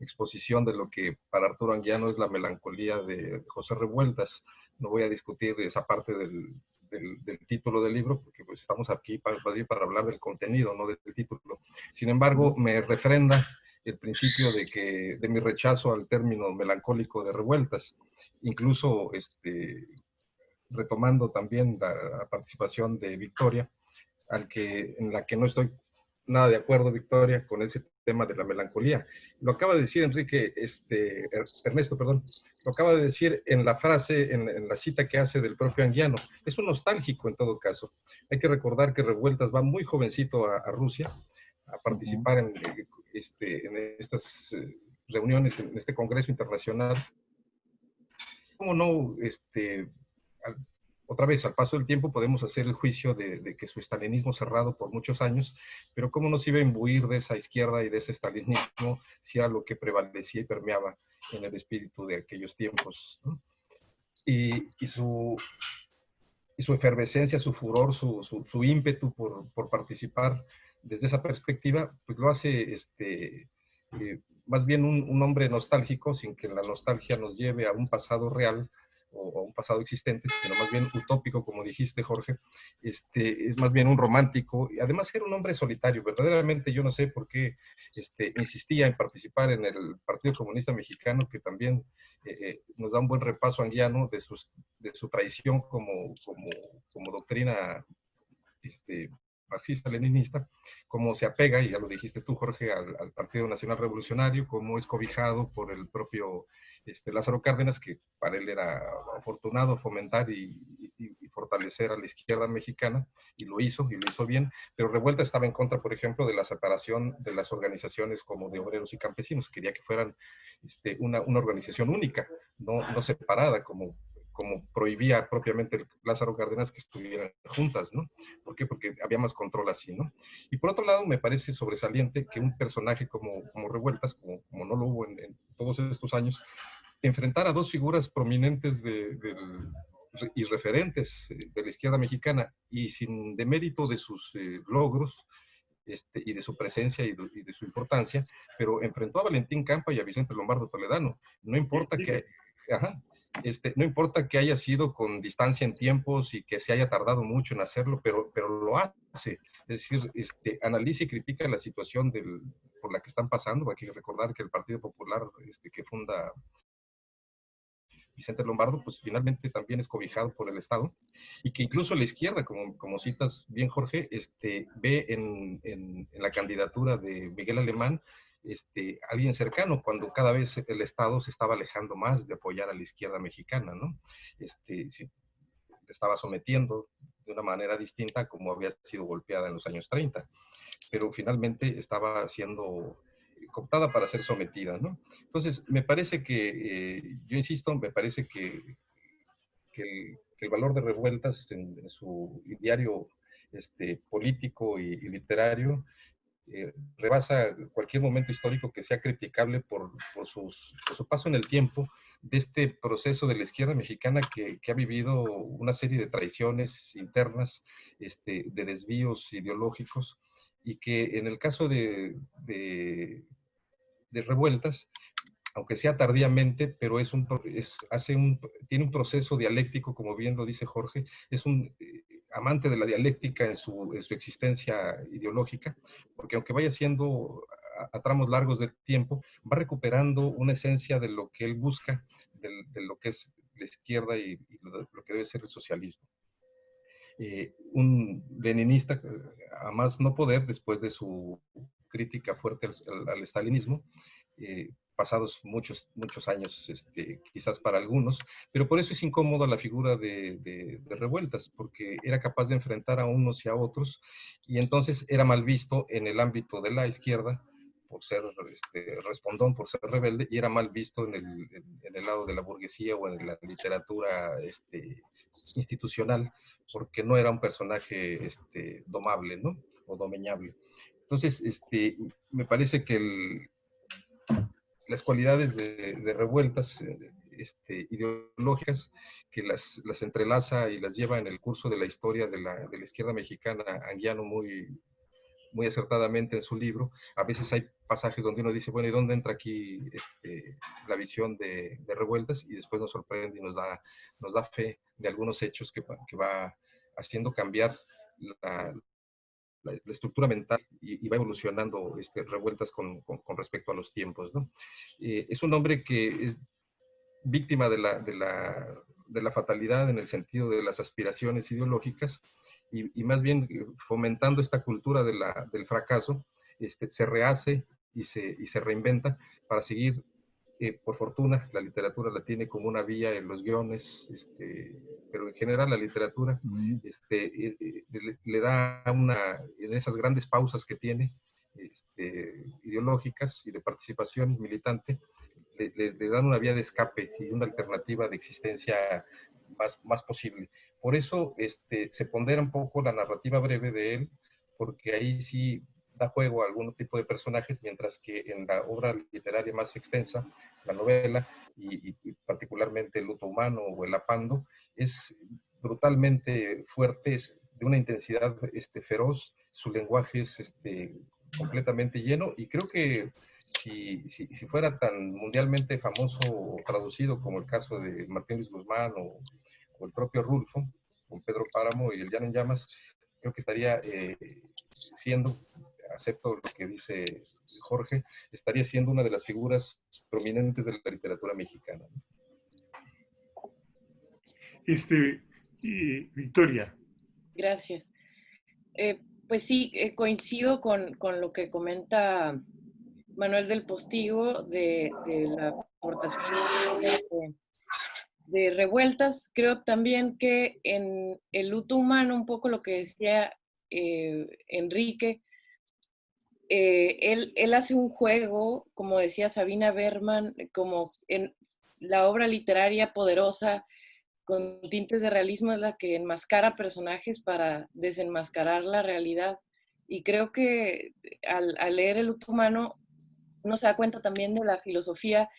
exposición de lo que para Arturo Anguiano es la melancolía de José Revueltas. No voy a discutir esa parte del título del libro, porque pues estamos aquí para hablar del contenido, no del título. Sin embargo, me refrenda el principio de mi rechazo al término melancólico de Revueltas. Incluso retomando también la participación de Victoria, en la que no estoy nada de acuerdo, Victoria, con ese tema de la melancolía. Lo acaba de decir Ernesto, perdón, lo acaba de decir en la frase, en la cita que hace del propio Anguiano. Es un nostálgico en todo caso. Hay que recordar que Revueltas va muy jovencito a Rusia a participar en estas reuniones, en este congreso internacional. ¿Cómo no, otra vez, al paso del tiempo podemos hacer el juicio de que su estalinismo cerrado por muchos años, pero cómo no se iba a imbuir de esa izquierda y de ese estalinismo si era lo que prevalecía y permeaba en el espíritu de aquellos tiempos, ¿no? Y su efervescencia, su furor, su ímpetu por participar desde esa perspectiva, pues lo hace más bien un hombre nostálgico, sin que la nostalgia nos lleve a un pasado real o a un pasado existente, sino más bien utópico, como dijiste, Jorge. Es más bien un romántico, y además era un hombre solitario. Verdaderamente yo no sé por qué insistía en participar en el Partido Comunista Mexicano, que también nos da un buen repaso anguiano de su traición como doctrina marxista-leninista, cómo se apega, y ya lo dijiste tú, Jorge, al Partido Nacional Revolucionario, cómo es cobijado por el propio Lázaro Cárdenas, que para él era afortunado fomentar y fortalecer a la izquierda mexicana, y lo hizo bien, pero Revuelta estaba en contra, por ejemplo, de la separación de las organizaciones como de obreros y campesinos. Quería que fueran una organización única, no separada, como prohibía propiamente Lázaro Cárdenas que estuvieran juntas, ¿no? ¿Por qué? Porque había más control así, ¿no? Y por otro lado, me parece sobresaliente que un personaje como Revueltas, como no lo hubo en todos estos años, enfrentar a dos figuras prominentes y referentes de la izquierda mexicana, y sin demérito de sus logros, y de su presencia y de su importancia, pero enfrentó a Valentín Campa y a Vicente Lombardo Toledano. No importa que... Ajá, no importa que haya sido con distancia en tiempos y que se haya tardado mucho en hacerlo, pero lo hace. Es decir, analiza y critica la situación por la que están pasando. Hay que recordar que el Partido Popular que funda Vicente Lombardo, pues finalmente también es cobijado por el Estado, y que incluso la izquierda, como citas bien, Jorge, ve en la candidatura de Miguel Alemán alguien cercano, cuando cada vez el Estado se estaba alejando más de apoyar a la izquierda mexicana, ¿no? Sí, estaba sometiendo de una manera distinta a como había sido golpeada en los años 30, pero finalmente estaba siendo cooptada para ser sometida, ¿no? Entonces, me parece que, yo insisto, me parece que el valor de Revueltas en su diario político y literario rebasa cualquier momento histórico que sea criticable por su paso en el tiempo de este proceso de la izquierda mexicana que ha vivido una serie de traiciones internas, de desvíos ideológicos, y que en el caso de Revueltas, aunque sea tardíamente, pero tiene un proceso dialéctico, como bien lo dice Jorge, es un amante de la dialéctica en su existencia ideológica, porque aunque vaya siendo a tramos largos de tiempo, va recuperando una esencia de lo que él busca, de lo que es la izquierda y lo que debe ser el socialismo. Un leninista a más no poder, después de su crítica fuerte al estalinismo, pasados muchos años, quizás para algunos, pero por eso es incómoda la figura de Revueltas, porque era capaz de enfrentar a unos y a otros, y entonces era mal visto en el ámbito de la izquierda por ser respondón, por ser rebelde, y era mal visto en el lado de la burguesía o en la literatura institucional, porque no era un personaje domable, ¿no? O domeñable. Entonces, me parece que las cualidades de Revueltas ideológicas, que las entrelaza y las lleva en el curso de la historia de la izquierda mexicana, Anguiano muy acertadamente en su libro. A veces hay pasajes donde uno dice, bueno, ¿y dónde entra aquí la visión de Revueltas? Y después nos sorprende y nos da fe de algunos hechos que va haciendo cambiar la estructura mental y va evolucionando Revueltas con respecto a los tiempos, ¿no? Es un hombre que es víctima de la fatalidad en el sentido de las aspiraciones ideológicas, y más bien fomentando esta cultura del fracaso, se rehace y se reinventa para seguir. Por fortuna, la literatura la tiene como una vía en los guiones, pero en general la literatura le da en esas grandes pausas que tiene, ideológicas y de participación militante, le dan una vía de escape y una alternativa de existencia más posible. Por eso se pondera un poco la narrativa breve de él, porque ahí sí da juego a algún tipo de personajes, mientras que en la obra literaria más extensa, la novela, y particularmente El luto humano o El apando, es brutalmente fuerte, es de una intensidad feroz, su lenguaje es completamente lleno, y creo que si fuera tan mundialmente famoso o traducido como el caso de Martín Luis Guzmán o el propio Rulfo, con Pedro Páramo y El Llano en Llamas, creo que estaría siendo, acepto lo que dice Jorge, estaría siendo una de las figuras prominentes de la literatura mexicana. Victoria. Gracias. Pues sí, coincido con lo que comenta Manuel del Postigo de la aportación de Revueltas. Creo también que en El luto humano, un poco lo que decía Enrique, él hace un juego, como decía Sabina Berman, como en la obra literaria poderosa, con tintes de realismo, es la que enmascara personajes para desenmascarar la realidad. Y creo que al leer El luto humano, uno se da cuenta también de la filosofía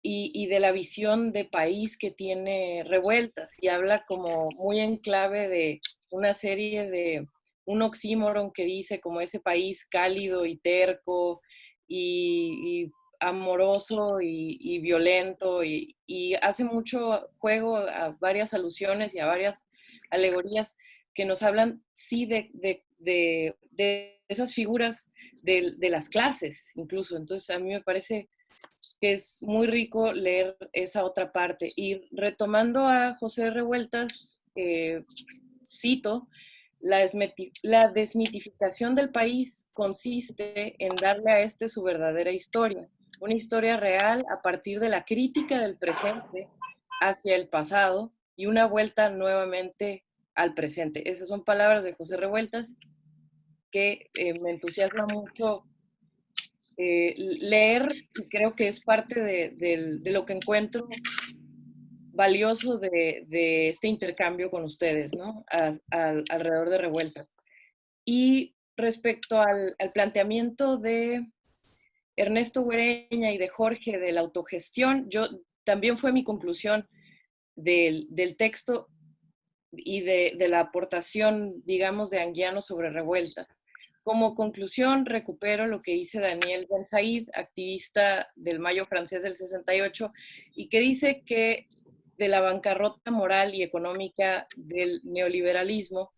y de la visión de país que tiene Revueltas, y habla como muy en clave de una serie de un oxímoron que dice como ese país cálido y terco y amoroso y violento, y hace mucho juego a varias alusiones y a varias alegorías que nos hablan, sí, de esas figuras de las clases incluso. Entonces a mí me parece que es muy rico leer esa otra parte. Y retomando a José Revueltas, cito, la desmitificación del país consiste en darle a este su verdadera historia, una historia real a partir de la crítica del presente hacia el pasado y una vuelta nuevamente al presente. Esas son palabras de José Revueltas que me entusiasma mucho leer, y creo que es parte de lo que encuentro valioso de este intercambio con ustedes, ¿no? Alrededor de Revuelta. Y respecto al planteamiento de Ernesto Güereña y de Jorge de la autogestión, también fue mi conclusión del texto y de la aportación, digamos, de Anguiano sobre Revuelta. Como conclusión, recupero lo que dice Daniel Ben Said, activista del Mayo francés del 68, y que dice que de la bancarrota moral y económica del neoliberalismo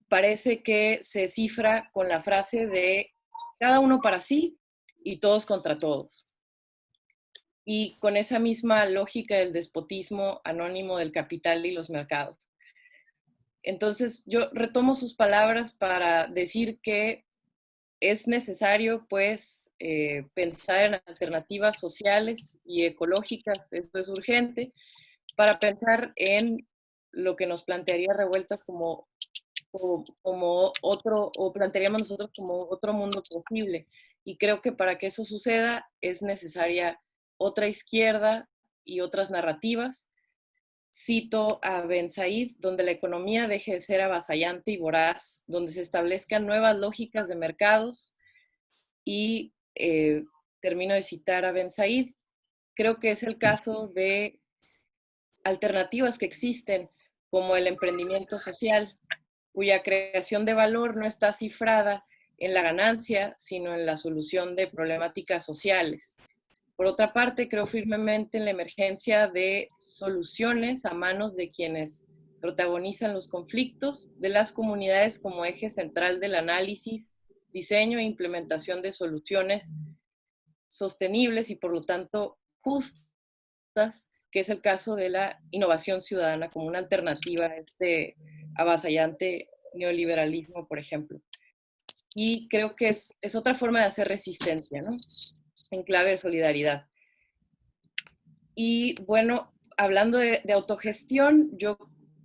parece que se cifra con la frase de cada uno para sí y todos contra todos. Y con esa misma lógica del despotismo anónimo del capital y los mercados. Entonces, yo retomo sus palabras para decir que es necesario, pues, pensar en alternativas sociales y ecológicas, esto es urgente, para pensar en lo que nos plantearía revueltas como otro, o plantearíamos nosotros como otro mundo posible. Y creo que para que eso suceda es necesaria otra izquierda y otras narrativas. Cito a Ben Said, donde la economía deje de ser avasallante y voraz, donde se establezcan nuevas lógicas de mercados y termino de citar a Ben Said, creo que es el caso de alternativas que existen como el emprendimiento social, cuya creación de valor no está cifrada en la ganancia, sino en la solución de problemáticas sociales. Por otra parte, creo firmemente en la emergencia de soluciones a manos de quienes protagonizan los conflictos, de las comunidades como eje central del análisis, diseño e implementación de soluciones sostenibles y por lo tanto justas, que es el caso de la innovación ciudadana como una alternativa a este avasallante neoliberalismo, por ejemplo. Y creo que es otra forma de hacer resistencia, ¿no? En clave de solidaridad. Y bueno, hablando de autogestión, yo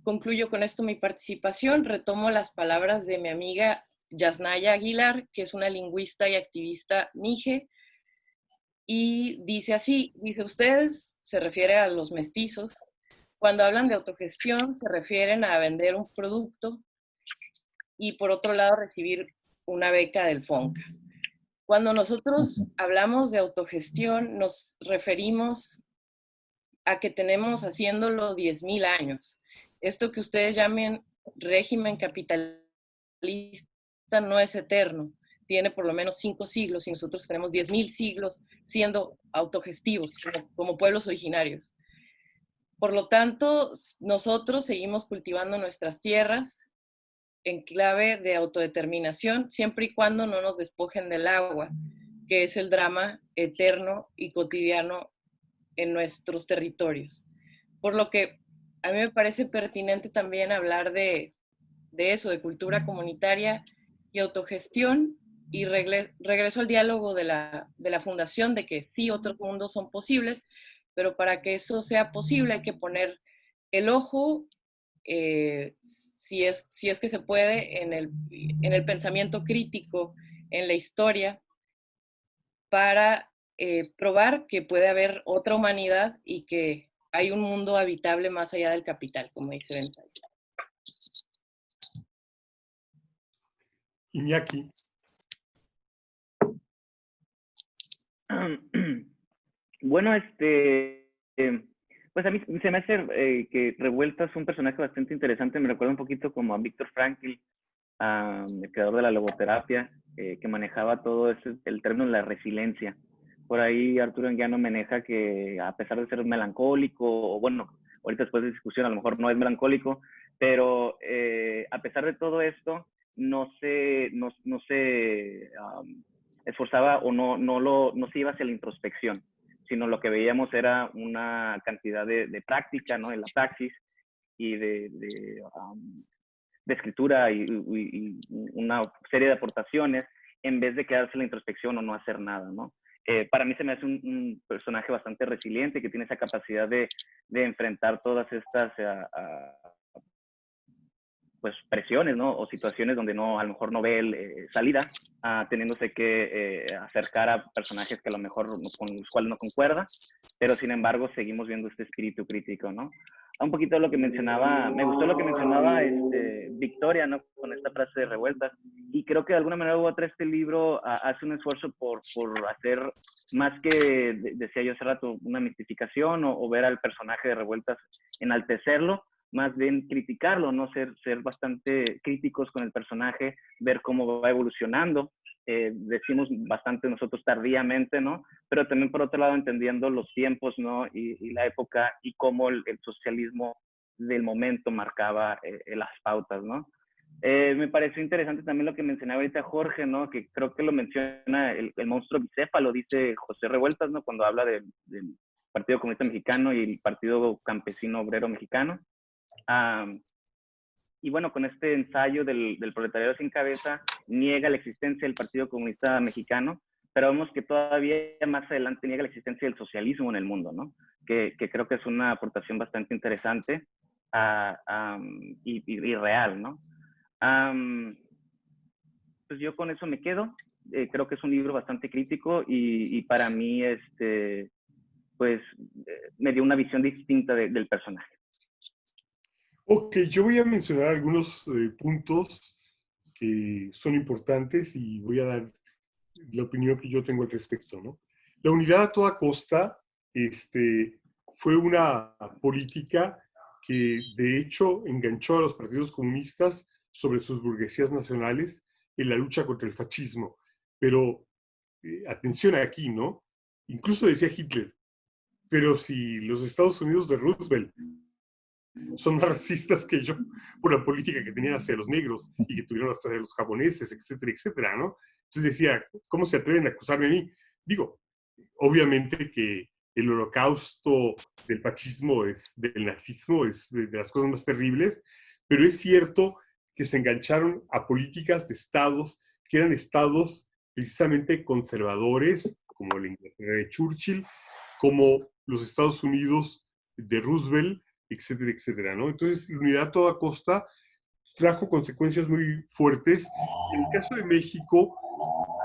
concluyo con esto mi participación, retomo las palabras de mi amiga Yasnaya Aguilar, que es una lingüista y activista mije, y dice así, dice ustedes, se refiere a los mestizos, cuando hablan de autogestión se refieren a vender un producto y por otro lado recibir una beca del FONCA. Cuando nosotros hablamos de autogestión nos referimos a que tenemos haciéndolo 10.000 años. Esto que ustedes llamen régimen capitalista no es eterno, tiene por lo menos 5 siglos y nosotros tenemos 10.000 siglos siendo autogestivos como pueblos originarios. Por lo tanto, nosotros seguimos cultivando nuestras tierras en clave de autodeterminación, siempre y cuando no nos despojen del agua, que es el drama eterno y cotidiano en nuestros territorios. Por lo que a mí me parece pertinente también hablar de eso, de cultura comunitaria y autogestión, y regreso al diálogo de la fundación, de que sí, otros mundos son posibles, pero para que eso sea posible hay que poner el ojo, si es que se puede, en el pensamiento crítico, en la historia, para probar que puede haber otra humanidad y que hay un mundo habitable más allá del capital, como dice Ben Said. Iñaki. Bueno, pues a mí se me hace que Revuelta es un personaje bastante interesante. Me recuerda un poquito como a Viktor Frankl, el creador de la logoterapia, que manejaba todo el término de la resiliencia. Por ahí Arturo Anguiano maneja que a pesar de ser melancólico, o bueno, ahorita después de discusión a lo mejor no es melancólico, pero a pesar de todo esto, no se esforzaba o no se iba hacia la introspección, sino lo que veíamos era una cantidad de práctica, ¿no? En la praxis y de escritura y una serie de aportaciones en vez de quedarse en la introspección o no hacer nada, ¿no? Para mí se me hace un personaje bastante resiliente que tiene esa capacidad de enfrentar todas estas pues presiones, ¿no? O situaciones donde no, a lo mejor no ve salida, teniéndose que acercar a personajes que a lo mejor con los cuales no concuerda, pero sin embargo seguimos viendo este espíritu crítico, ¿no? Un poquito lo que mencionaba, me gustó lo que mencionaba Victoria, ¿no? Con esta frase de Revueltas, y creo que de alguna manera u otra este libro hace un esfuerzo por hacer más que, decía yo hace rato, una mistificación o ver al personaje de Revueltas, enaltecerlo, más bien criticarlo, ¿no? Ser bastante críticos con el personaje, ver cómo va evolucionando. Decimos bastante nosotros tardíamente, ¿no? Pero también por otro lado entendiendo los tiempos, ¿no? Y la época y cómo el socialismo del momento marcaba las pautas, ¿no? Me pareció interesante también lo que mencionaba ahorita Jorge, ¿no? Que creo que lo menciona el monstruo bicéfalo, dice José Revueltas, ¿no? Cuando habla del Partido Comunista Mexicano y el Partido Campesino Obrero Mexicano. Y bueno, con este ensayo del proletariado sin cabeza, niega la existencia del Partido Comunista Mexicano, pero vemos que todavía más adelante niega la existencia del socialismo en el mundo, ¿no? Que creo que es una aportación bastante interesante y real, ¿no? Pues yo con eso me quedo. Creo que es un libro bastante crítico y para mí, pues, me dio una visión distinta del personaje. Ok, yo voy a mencionar algunos puntos que son importantes y voy a dar la opinión que yo tengo al respecto, ¿no? La unidad a toda costa fue una política que de hecho enganchó a los partidos comunistas sobre sus burguesías nacionales en la lucha contra el fascismo. Pero atención aquí, ¿no? Incluso decía Hitler, pero si los Estados Unidos de Roosevelt son más racistas que yo por la política que tenían hacia los negros y que tuvieron hacia los japoneses, etcétera, etcétera, ¿no? Entonces decía, ¿cómo se atreven a acusarme a mí? Digo, obviamente que el holocausto del fascismo, del nazismo, es de las cosas más terribles, pero es cierto que se engancharon a políticas de estados que eran estados precisamente conservadores, como la Inglaterra de Churchill, como los Estados Unidos de Roosevelt, etcétera, etcétera, ¿no? Entonces, la unidad a toda costa trajo consecuencias muy fuertes. En el caso de México,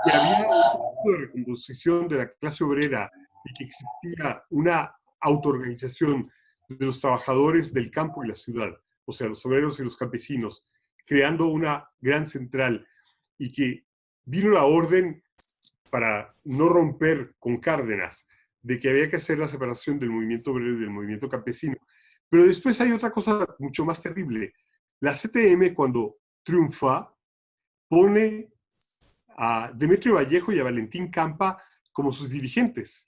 que había un tipo de recomposición de la clase obrera y que existía una autoorganización de los trabajadores del campo y la ciudad, o sea, los obreros y los campesinos, creando una gran central y que vino la orden para no romper con Cárdenas de que había que hacer la separación del movimiento obrero y del movimiento campesino. Pero después hay otra cosa mucho más terrible. La CTM, cuando triunfa, pone a Demetrio Vallejo y a Valentín Campa como sus dirigentes.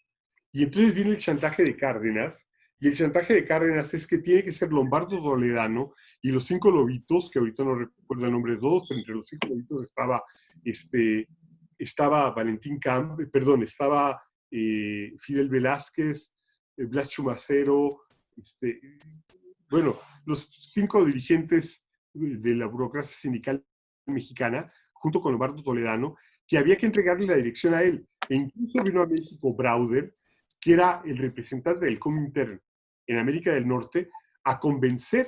Y entonces viene el chantaje de Cárdenas, y el chantaje de Cárdenas es que tiene que ser Lombardo Toledano y los 5 lobitos, que ahorita no recuerdo el nombre de todos, pero entre los 5 lobitos estaba Valentín Camp, perdón, estaba Fidel Velázquez, Blas Chumacero, bueno, los 5 dirigentes de la burocracia sindical mexicana, junto con Lombardo Toledano, que había que entregarle la dirección a él. E incluso vino a México Brauder, que era el representante del Comintern en América del Norte, a convencer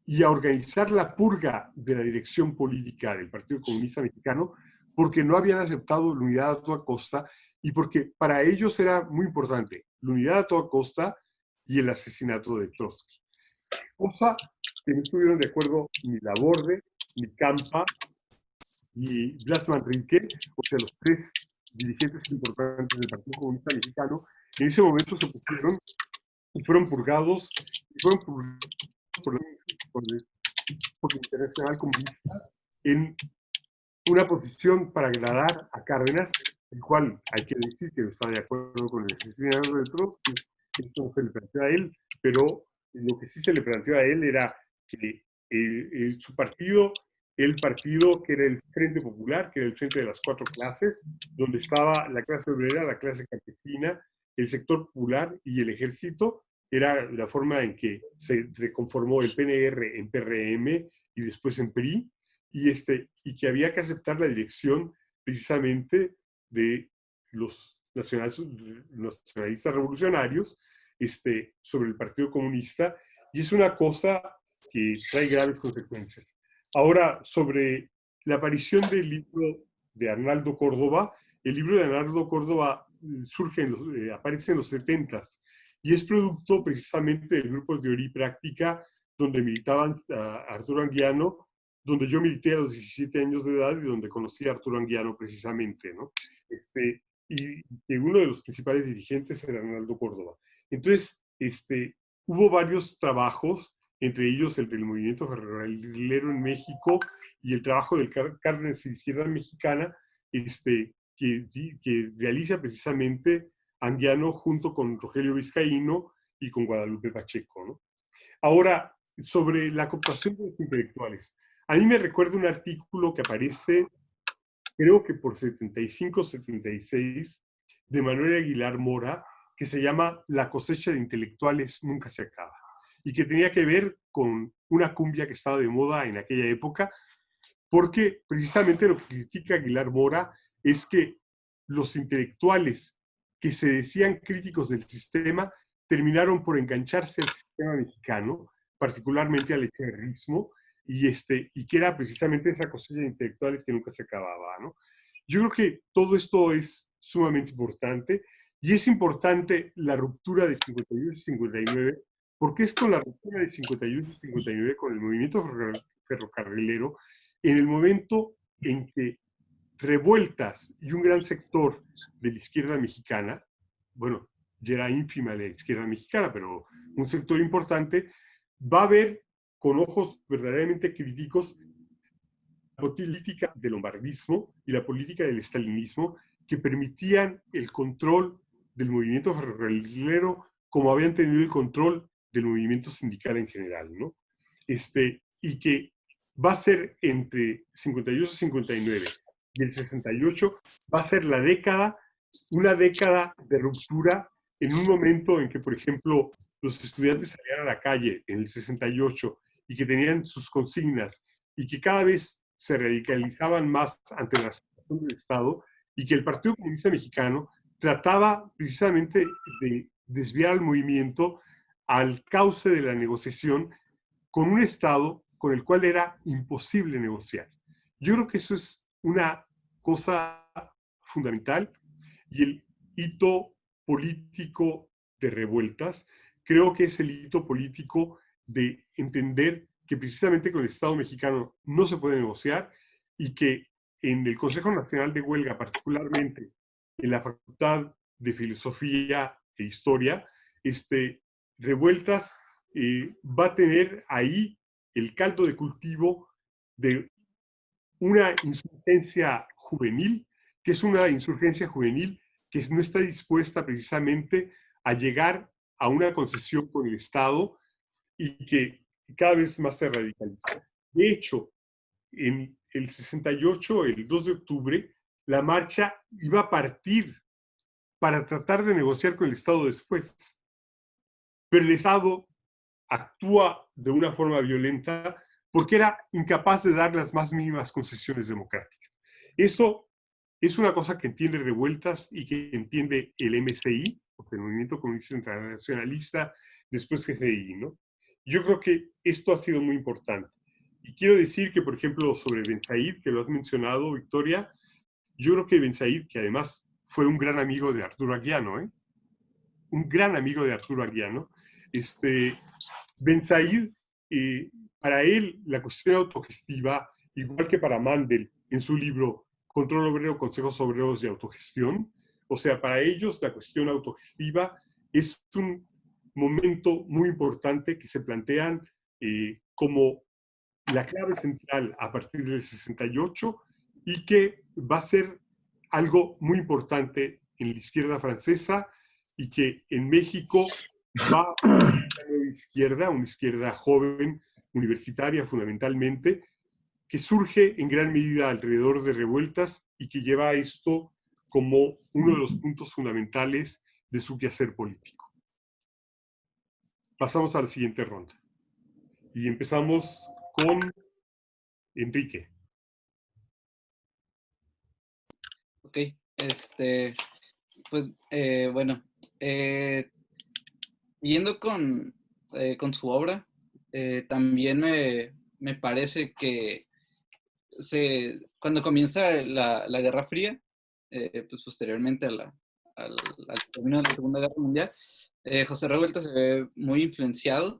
y a organizar la purga de la dirección política del Partido Comunista Mexicano, porque no habían aceptado la unidad a toda costa y porque para ellos era muy importante la unidad a toda costa y el asesinato de Trotsky. Cosa que no estuvieron de acuerdo ni Laborde, ni Campa, y Blas Manrique, o sea, los 3 dirigentes importantes del Partido Comunista Mexicano, en ese momento se opusieron y fueron purgados, por la Internacional Comunista en una posición para agradar a Cárdenas, el cual hay que decir que no está de acuerdo con el asesinato de Trotsky, eso no se le planteó a él, pero lo que sí se le planteó a él era que su partido, el partido que era el Frente Popular, que era el Frente de las 4 clases, donde estaba la clase obrera, la clase campesina, el sector popular y el ejército, era la forma en que se reconformó el PNR en PRM y después en PRI, y que había que aceptar la dirección precisamente de los nacionalistas revolucionarios sobre el Partido Comunista, y es una cosa que trae graves consecuencias. Ahora, sobre la aparición del libro de Arnaldo Córdoba, el libro de Arnaldo Córdoba aparece en los 70s y es producto precisamente del grupo de teoría y práctica donde militaban Arturo Anguiano, donde yo milité a los 17 años de edad y donde conocí a Arturo Anguiano precisamente, ¿no? Y que uno de los principales dirigentes era Arnaldo Córdoba. Entonces, hubo varios trabajos, entre ellos el del movimiento ferrocarrilero en México y el trabajo del Cárdenas y Izquierda Mexicana, que realiza precisamente Anguiano junto con Rogelio Vizcaíno y con Guadalupe Pacheco, ¿no? Ahora, sobre la cooptación de los intelectuales. A mí me recuerda un artículo que aparece, creo que por 75-76, de Manuel Aguilar Mora, que se llama La cosecha de intelectuales nunca se acaba, y que tenía que ver con una cumbia que estaba de moda en aquella época, porque precisamente lo que critica Aguilar Mora es que los intelectuales que se decían críticos del sistema terminaron por engancharse al sistema mexicano, particularmente al echeverrismo, y que era precisamente esa cosecha de intelectuales que nunca se acababa, ¿no? Yo creo que todo esto es sumamente importante, y es importante la ruptura de 51 y 59, porque es con la ruptura de 51 y 59, con el movimiento ferrocarrilero, en el momento en que revueltas y un gran sector de la izquierda mexicana, bueno, ya era ínfima la izquierda mexicana, pero un sector importante, va a ver con ojos verdaderamente críticos la política del lombardismo y la política del estalinismo, que permitían el control del movimiento ferrocarrilero como habían tenido el control del movimiento sindical en general, ¿no? Y que va a ser entre 58 y 59 y el 68, va a ser una década de ruptura, en un momento en que, por ejemplo, los estudiantes salían a la calle en el 68 y que tenían sus consignas y que cada vez se radicalizaban más ante la situación del Estado, y que el Partido Comunista Mexicano trataba precisamente de desviar al movimiento al cauce de la negociación con un Estado con el cual era imposible negociar. Yo creo que eso es una cosa fundamental, y el hito político de revueltas creo que es el hito político de entender que precisamente con el Estado mexicano no se puede negociar, y que en el Consejo Nacional de Huelga, particularmente en la Facultad de Filosofía e Historia, Revueltas va a tener ahí el caldo de cultivo de una insurgencia juvenil, que es una insurgencia juvenil que no está dispuesta precisamente a llegar a una concesión con el Estado, y que cada vez más se radicaliza. De hecho, en el 68, el 2 de octubre, la marcha iba a partir para tratar de negociar con el Estado después. Pero el Estado actúa de una forma violenta porque era incapaz de dar las más mínimas concesiones democráticas. Eso es una cosa que entiende Revueltas y que entiende el MCI, el Movimiento Comunista Internacionalista, después GCI, ¿no? Yo creo que esto ha sido muy importante. Y quiero decir que, por ejemplo, sobre Ben Said, que lo has mencionado, Victoria, yo creo que Ben Said, que además fue un gran amigo de Arturo Aguiano, un gran amigo de Arturo Aguiano, Ben Said, para él la cuestión autogestiva, igual que para Mandel en su libro Control Obrero, Consejos Obreros de Autogestión, o sea, para ellos la cuestión autogestiva es un momento muy importante que se plantean como la clave central a partir del 68, y que va a ser algo muy importante en la izquierda francesa, y que en México va a ser una izquierda joven, universitaria fundamentalmente, que surge en gran medida alrededor de Revueltas y que lleva a esto como uno de los puntos fundamentales de su quehacer político. Pasamos a la siguiente ronda. Y empezamos con Enrique. Ok, pues bueno, siguiendo con su obra, también me parece que cuando comienza la Guerra Fría, pues posteriormente al término de la Segunda Guerra Mundial, José Revueltas se ve muy influenciado,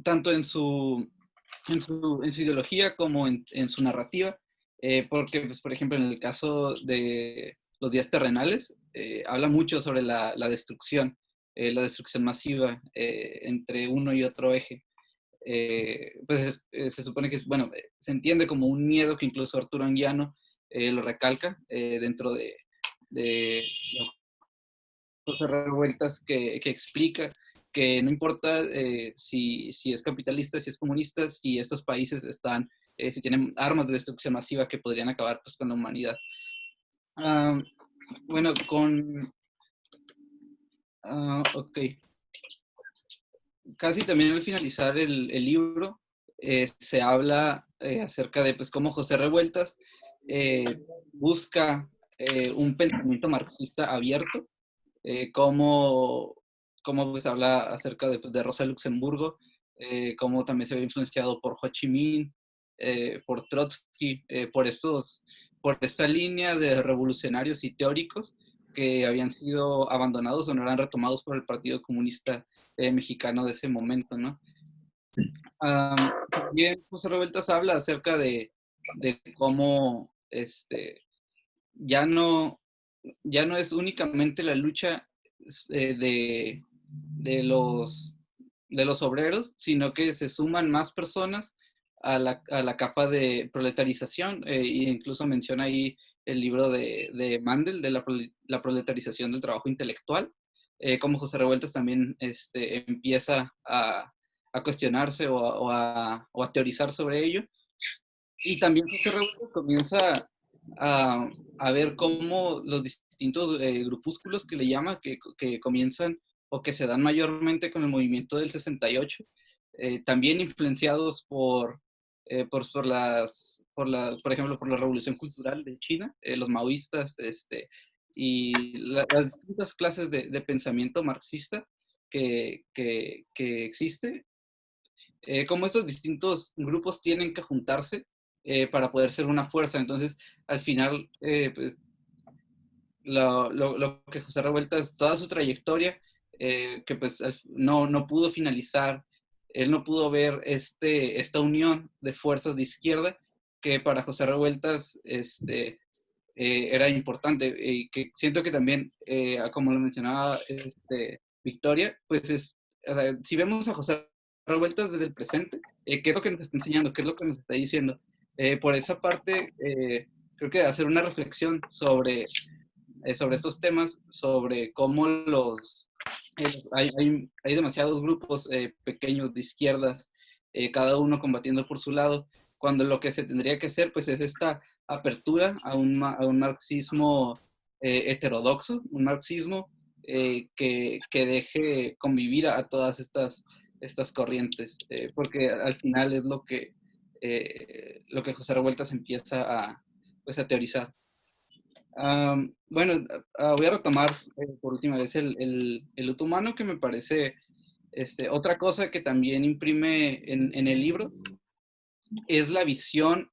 tanto en su ideología como en su narrativa, porque, pues, por ejemplo, en el caso de Los días terrenales, habla mucho sobre la destrucción masiva entre uno y otro eje. Pues se supone que, bueno, se entiende como un miedo que incluso Arturo Anguiano lo recalca dentro de José Revueltas, que explica que no importa si es capitalista, si es comunista, si estos países están, si tienen armas de destrucción masiva que podrían acabar pues, con la humanidad. Bueno, ok. Casi también al finalizar el libro, se habla acerca de pues, cómo José Revueltas busca un pensamiento marxista abierto, cómo pues, habla acerca de, pues, de Rosa Luxemburgo, cómo también se ve influenciado por Ho Chi Minh, por Trotsky, por esta línea de revolucionarios y teóricos que habían sido abandonados o no eran retomados por el Partido Comunista Mexicano de ese momento, ¿no? También José Revueltas habla acerca de cómo ya no es únicamente la lucha de los obreros, sino que se suman más personas a la capa de proletarización, e incluso menciona ahí el libro de Mandel, de la proletarización del trabajo intelectual, como José Revueltas también empieza a cuestionarse o a teorizar sobre ello. Y también José Revueltas comienza a ver cómo los distintos grupúsculos que le llama, que comienzan o que se dan mayormente con el movimiento del 68, también influenciados por ejemplo, por la Revolución Cultural de China, los maoístas, y las distintas clases de pensamiento marxista que existe, cómo estos distintos grupos tienen que juntarse para poder ser una fuerza. Entonces, al final, pues, lo que José Revueltas, toda su trayectoria, que pues no pudo finalizar, él no pudo ver esta unión de fuerzas de izquierda, que para José Revueltas era importante, y que siento que también, como lo mencionaba Victoria, pues o sea, si vemos a José Revueltas desde el presente, ¿qué es lo que nos está enseñando? ¿Qué es lo que nos está diciendo? Por esa parte, creo que hacer una reflexión sobre estos temas, sobre cómo hay demasiados grupos pequeños de izquierdas, cada uno combatiendo por su lado, cuando lo que se tendría que hacer pues es esta apertura a un marxismo heterodoxo, un marxismo que deje convivir a todas estas corrientes, porque al final es lo que José Revueltas empieza pues, a teorizar. Bueno, voy a retomar por última vez el luto humano, que me parece otra cosa que también imprime en el libro, es la visión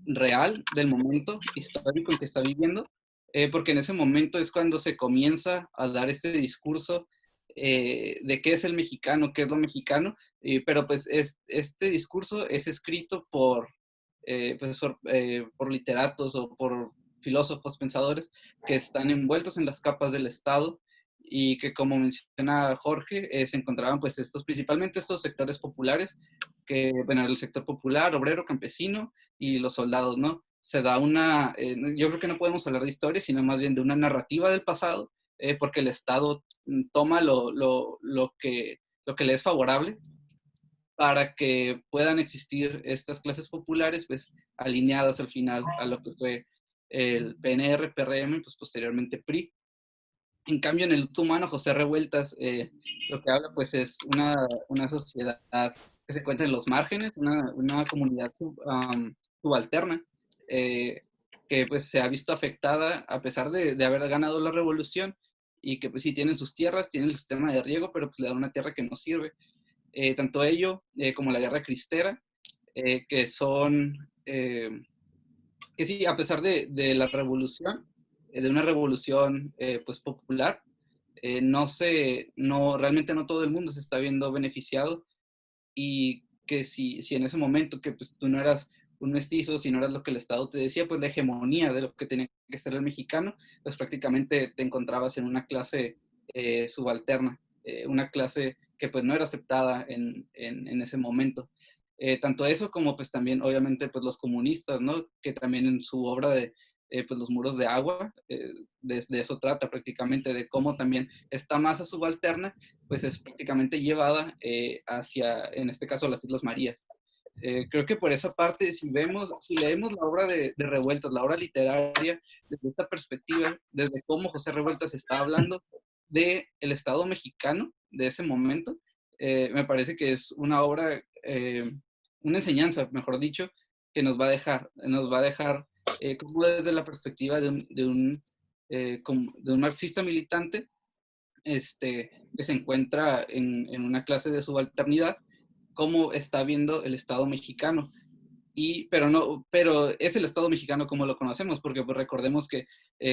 real del momento histórico en que está viviendo, porque en ese momento es cuando se comienza a dar este discurso de qué es el mexicano, qué es lo mexicano, pero pues este discurso es escrito por literatos o por filósofos, pensadores que están envueltos en las capas del Estado y que, como menciona Jorge, se encontraban pues principalmente estos sectores populares, que, bueno, el sector popular, obrero, campesino y los soldados, ¿no? Se da yo creo que no podemos hablar de historia, sino más bien de una narrativa del pasado, porque el Estado toma lo que le es favorable para que puedan existir estas clases populares, pues, alineadas al final a lo que fue el PNR, PRM, pues, posteriormente PRI. En cambio, en el luto humano, José Revueltas lo que habla, pues, es una sociedad que se encuentra en los márgenes, una comunidad subalterna, que, pues, se ha visto afectada a pesar de haber ganado la revolución, y que, pues, sí tienen sus tierras, tienen el sistema de riego, pero pues, le dan una tierra que no sirve. Tanto ello como la guerra cristera, que son, que sí, a pesar de la revolución, de una revolución pues popular, realmente no todo el mundo se está viendo beneficiado, y que si en ese momento que pues, tú no eras un mestizo, si no eras lo que el Estado te decía, pues la hegemonía de lo que tenía que ser el mexicano, pues prácticamente te encontrabas en una clase subalterna, una clase que pues no era aceptada en ese momento. Tanto eso como pues también obviamente pues los comunistas, ¿no? Que también en su obra pues los muros de agua. De eso trata prácticamente, de cómo también esta masa subalterna pues es prácticamente llevada hacia, en este caso, las Islas Marías. Creo que por esa parte, si leemos la obra de Revueltas, la obra literaria, desde esta perspectiva, desde cómo José Revueltas está hablando del Estado mexicano de ese momento, me parece que es una obra, una enseñanza, mejor dicho, que nos va a dejar como desde la perspectiva de un marxista militante, que se encuentra en una clase de subalternidad, cómo está viendo el Estado mexicano. Pero es el Estado mexicano como lo conocemos, porque pues, recordemos que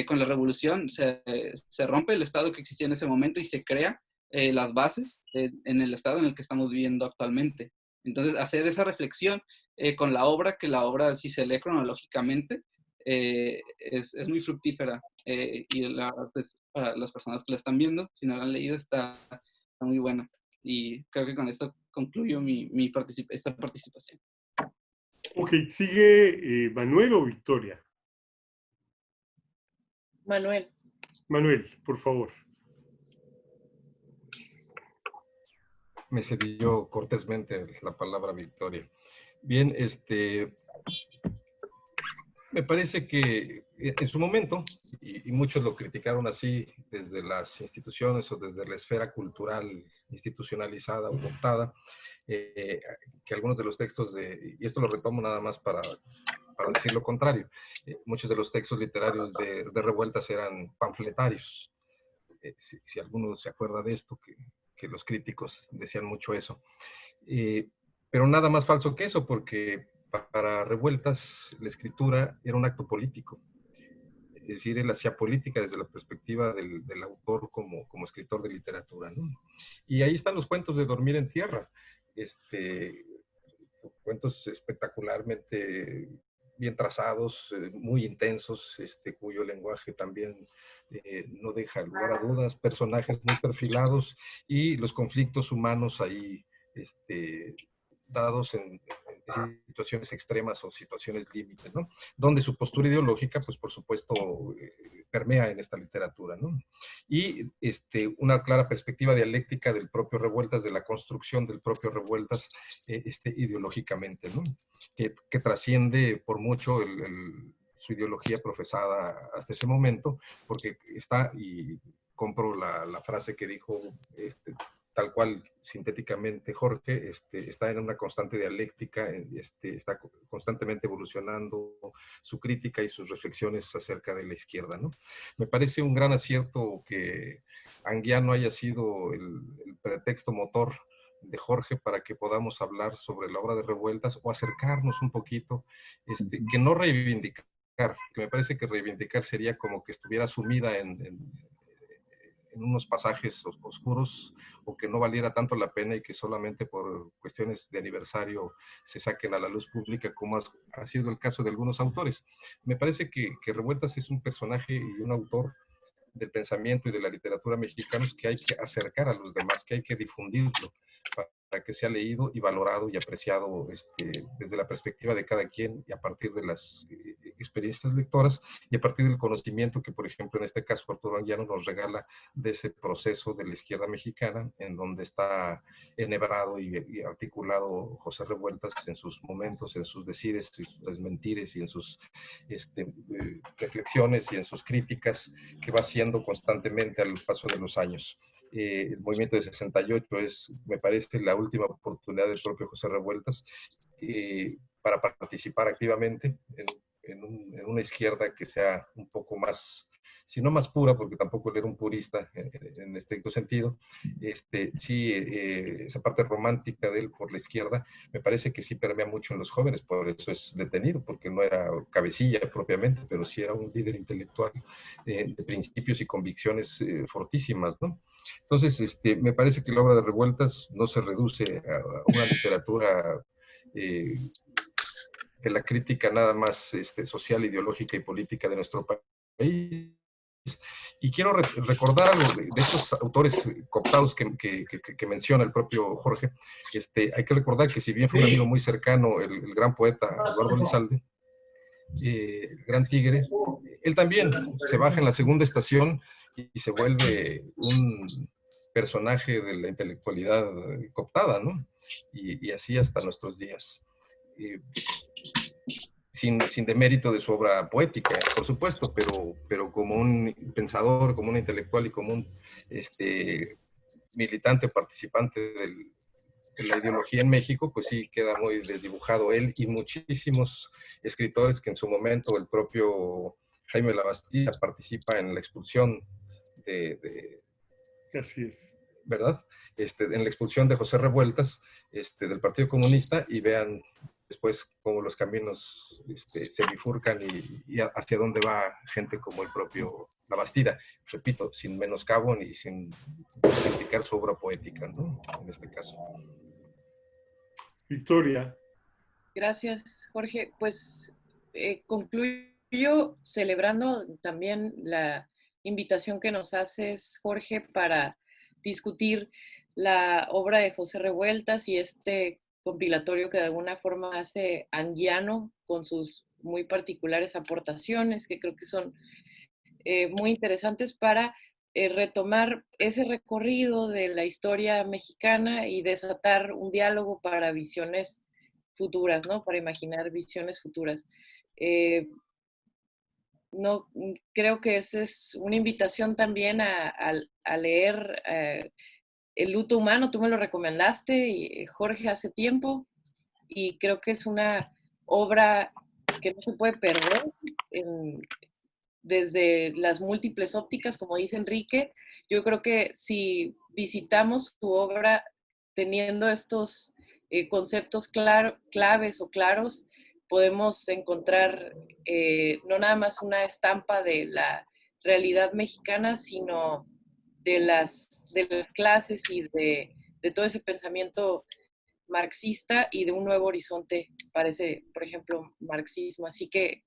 con la revolución se rompe el Estado que existía en ese momento y se crea las bases en el Estado en el que estamos viviendo actualmente. Entonces, hacer esa reflexión con la obra, que la obra, si se lee cronológicamente, es muy fructífera. Y pues, para las personas que la están viendo, si no la han leído, está muy buena. Y creo que con esto concluyo esta participación. Ok, ¿sigue Manuel o Victoria? Manuel. Manuel, por favor. Me cedió cortésmente la palabra Victoria. Bien, me parece que en su momento, y muchos lo criticaron así desde las instituciones o desde la esfera cultural institucionalizada o montada, que algunos de los textos y esto lo retomo nada más para decir lo contrario, muchos de los textos literarios de Revueltas eran panfletarios. Si alguno se acuerda de esto, que los críticos decían mucho eso. Pero nada más falso que eso, porque para Revueltas la escritura era un acto político. Es decir, él hacía política desde la perspectiva del autor como escritor de literatura, ¿no? Y ahí están los cuentos de Dormir en Tierra, cuentos espectacularmente bien trazados, muy intensos, cuyo lenguaje también no deja lugar a dudas, personajes muy perfilados y los conflictos humanos ahí dados en situaciones extremas o situaciones límites, ¿no? Donde su postura ideológica, pues por supuesto, permea en esta literatura, ¿no? Y una clara perspectiva dialéctica del propio Revueltas, de la construcción del propio Revueltas ideológicamente, ¿no? Que trasciende por mucho su ideología profesada hasta ese momento, porque está, y compro la frase que dijo tal cual sintéticamente Jorge, está en una constante dialéctica, está constantemente evolucionando su crítica y sus reflexiones acerca de la izquierda, ¿no? Me parece un gran acierto que Anguiano haya sido el pretexto motor de Jorge para que podamos hablar sobre la obra de Revueltas o acercarnos un poquito, que no reivindicar, que me parece que reivindicar sería como que estuviera sumida en unos pasajes oscuros o que no valiera tanto la pena y que solamente por cuestiones de aniversario se saquen a la luz pública, como ha sido el caso de algunos autores. Me parece que Revueltas es un personaje y un autor del pensamiento y de la literatura mexicanos que hay que acercar a los demás, que hay que difundirlo para que sea leído y valorado y apreciado desde la perspectiva de cada quien y a partir de las experiencias lectoras y a partir del conocimiento que, por ejemplo, en este caso Arturo Anguiano nos regala de ese proceso de la izquierda mexicana en donde está enhebrado y articulado José Revueltas en sus momentos, en sus decires y sus desmentires y en sus reflexiones y en sus críticas que va haciendo constantemente al paso de los años. El movimiento de 68 es, me parece, la última oportunidad del propio José Revueltas para participar activamente en una izquierda que sea un poco más, si no más pura, porque tampoco él era un purista en estricto sentido, sí, esa parte romántica de él por la izquierda, me parece que sí permea mucho en los jóvenes, por eso es detenido, porque no era cabecilla propiamente, pero sí era un líder intelectual de principios y convicciones fortísimas, ¿no? Entonces, me parece que la obra de Revueltas no se reduce a una literatura de la crítica nada más social, ideológica y política de nuestro país. Y quiero recordar algo de estos autores cooptados que menciona el propio Jorge. Hay que recordar que si bien fue un amigo muy cercano, el gran poeta Eduardo Lizalde, el Gran Tigre, él también se baja en la segunda estación y se vuelve un personaje de la intelectualidad cooptada, ¿no? Y así hasta nuestros días. Sin demérito de su obra poética, por supuesto, pero como un pensador, como un intelectual y como un militante participante de la ideología en México, pues sí queda muy desdibujado él y muchísimos escritores que en su momento el propio Jaime Labastida participa en la expulsión Así es. ¿verdad? En la expulsión de José Revueltas del Partido Comunista, y vean después cómo los caminos se bifurcan y hacia dónde va gente como el propio Labastida, repito, sin menoscabo ni sin criticar su obra poética, ¿no? En este caso. Victoria. Gracias, Jorge. Pues concluyo celebrando también la invitación que nos haces, Jorge, para discutir la obra de José Revueltas y este compilatorio que de alguna forma hace Anguiano con sus muy particulares aportaciones, que creo que son muy interesantes para retomar ese recorrido de la historia mexicana y desatar un diálogo para visiones futuras, ¿no? Para imaginar visiones futuras. No, creo que esa es una invitación también a leer El luto humano. Tú me lo recomendaste, Jorge, hace tiempo, y creo que es una obra que no se puede perder desde las múltiples ópticas, como dice Enrique. Yo creo que si visitamos tu obra teniendo estos conceptos claves o claros, podemos encontrar no nada más una estampa de la realidad mexicana, sino de las clases y de todo ese pensamiento marxista y de un nuevo horizonte para ese, por ejemplo, marxismo. Así que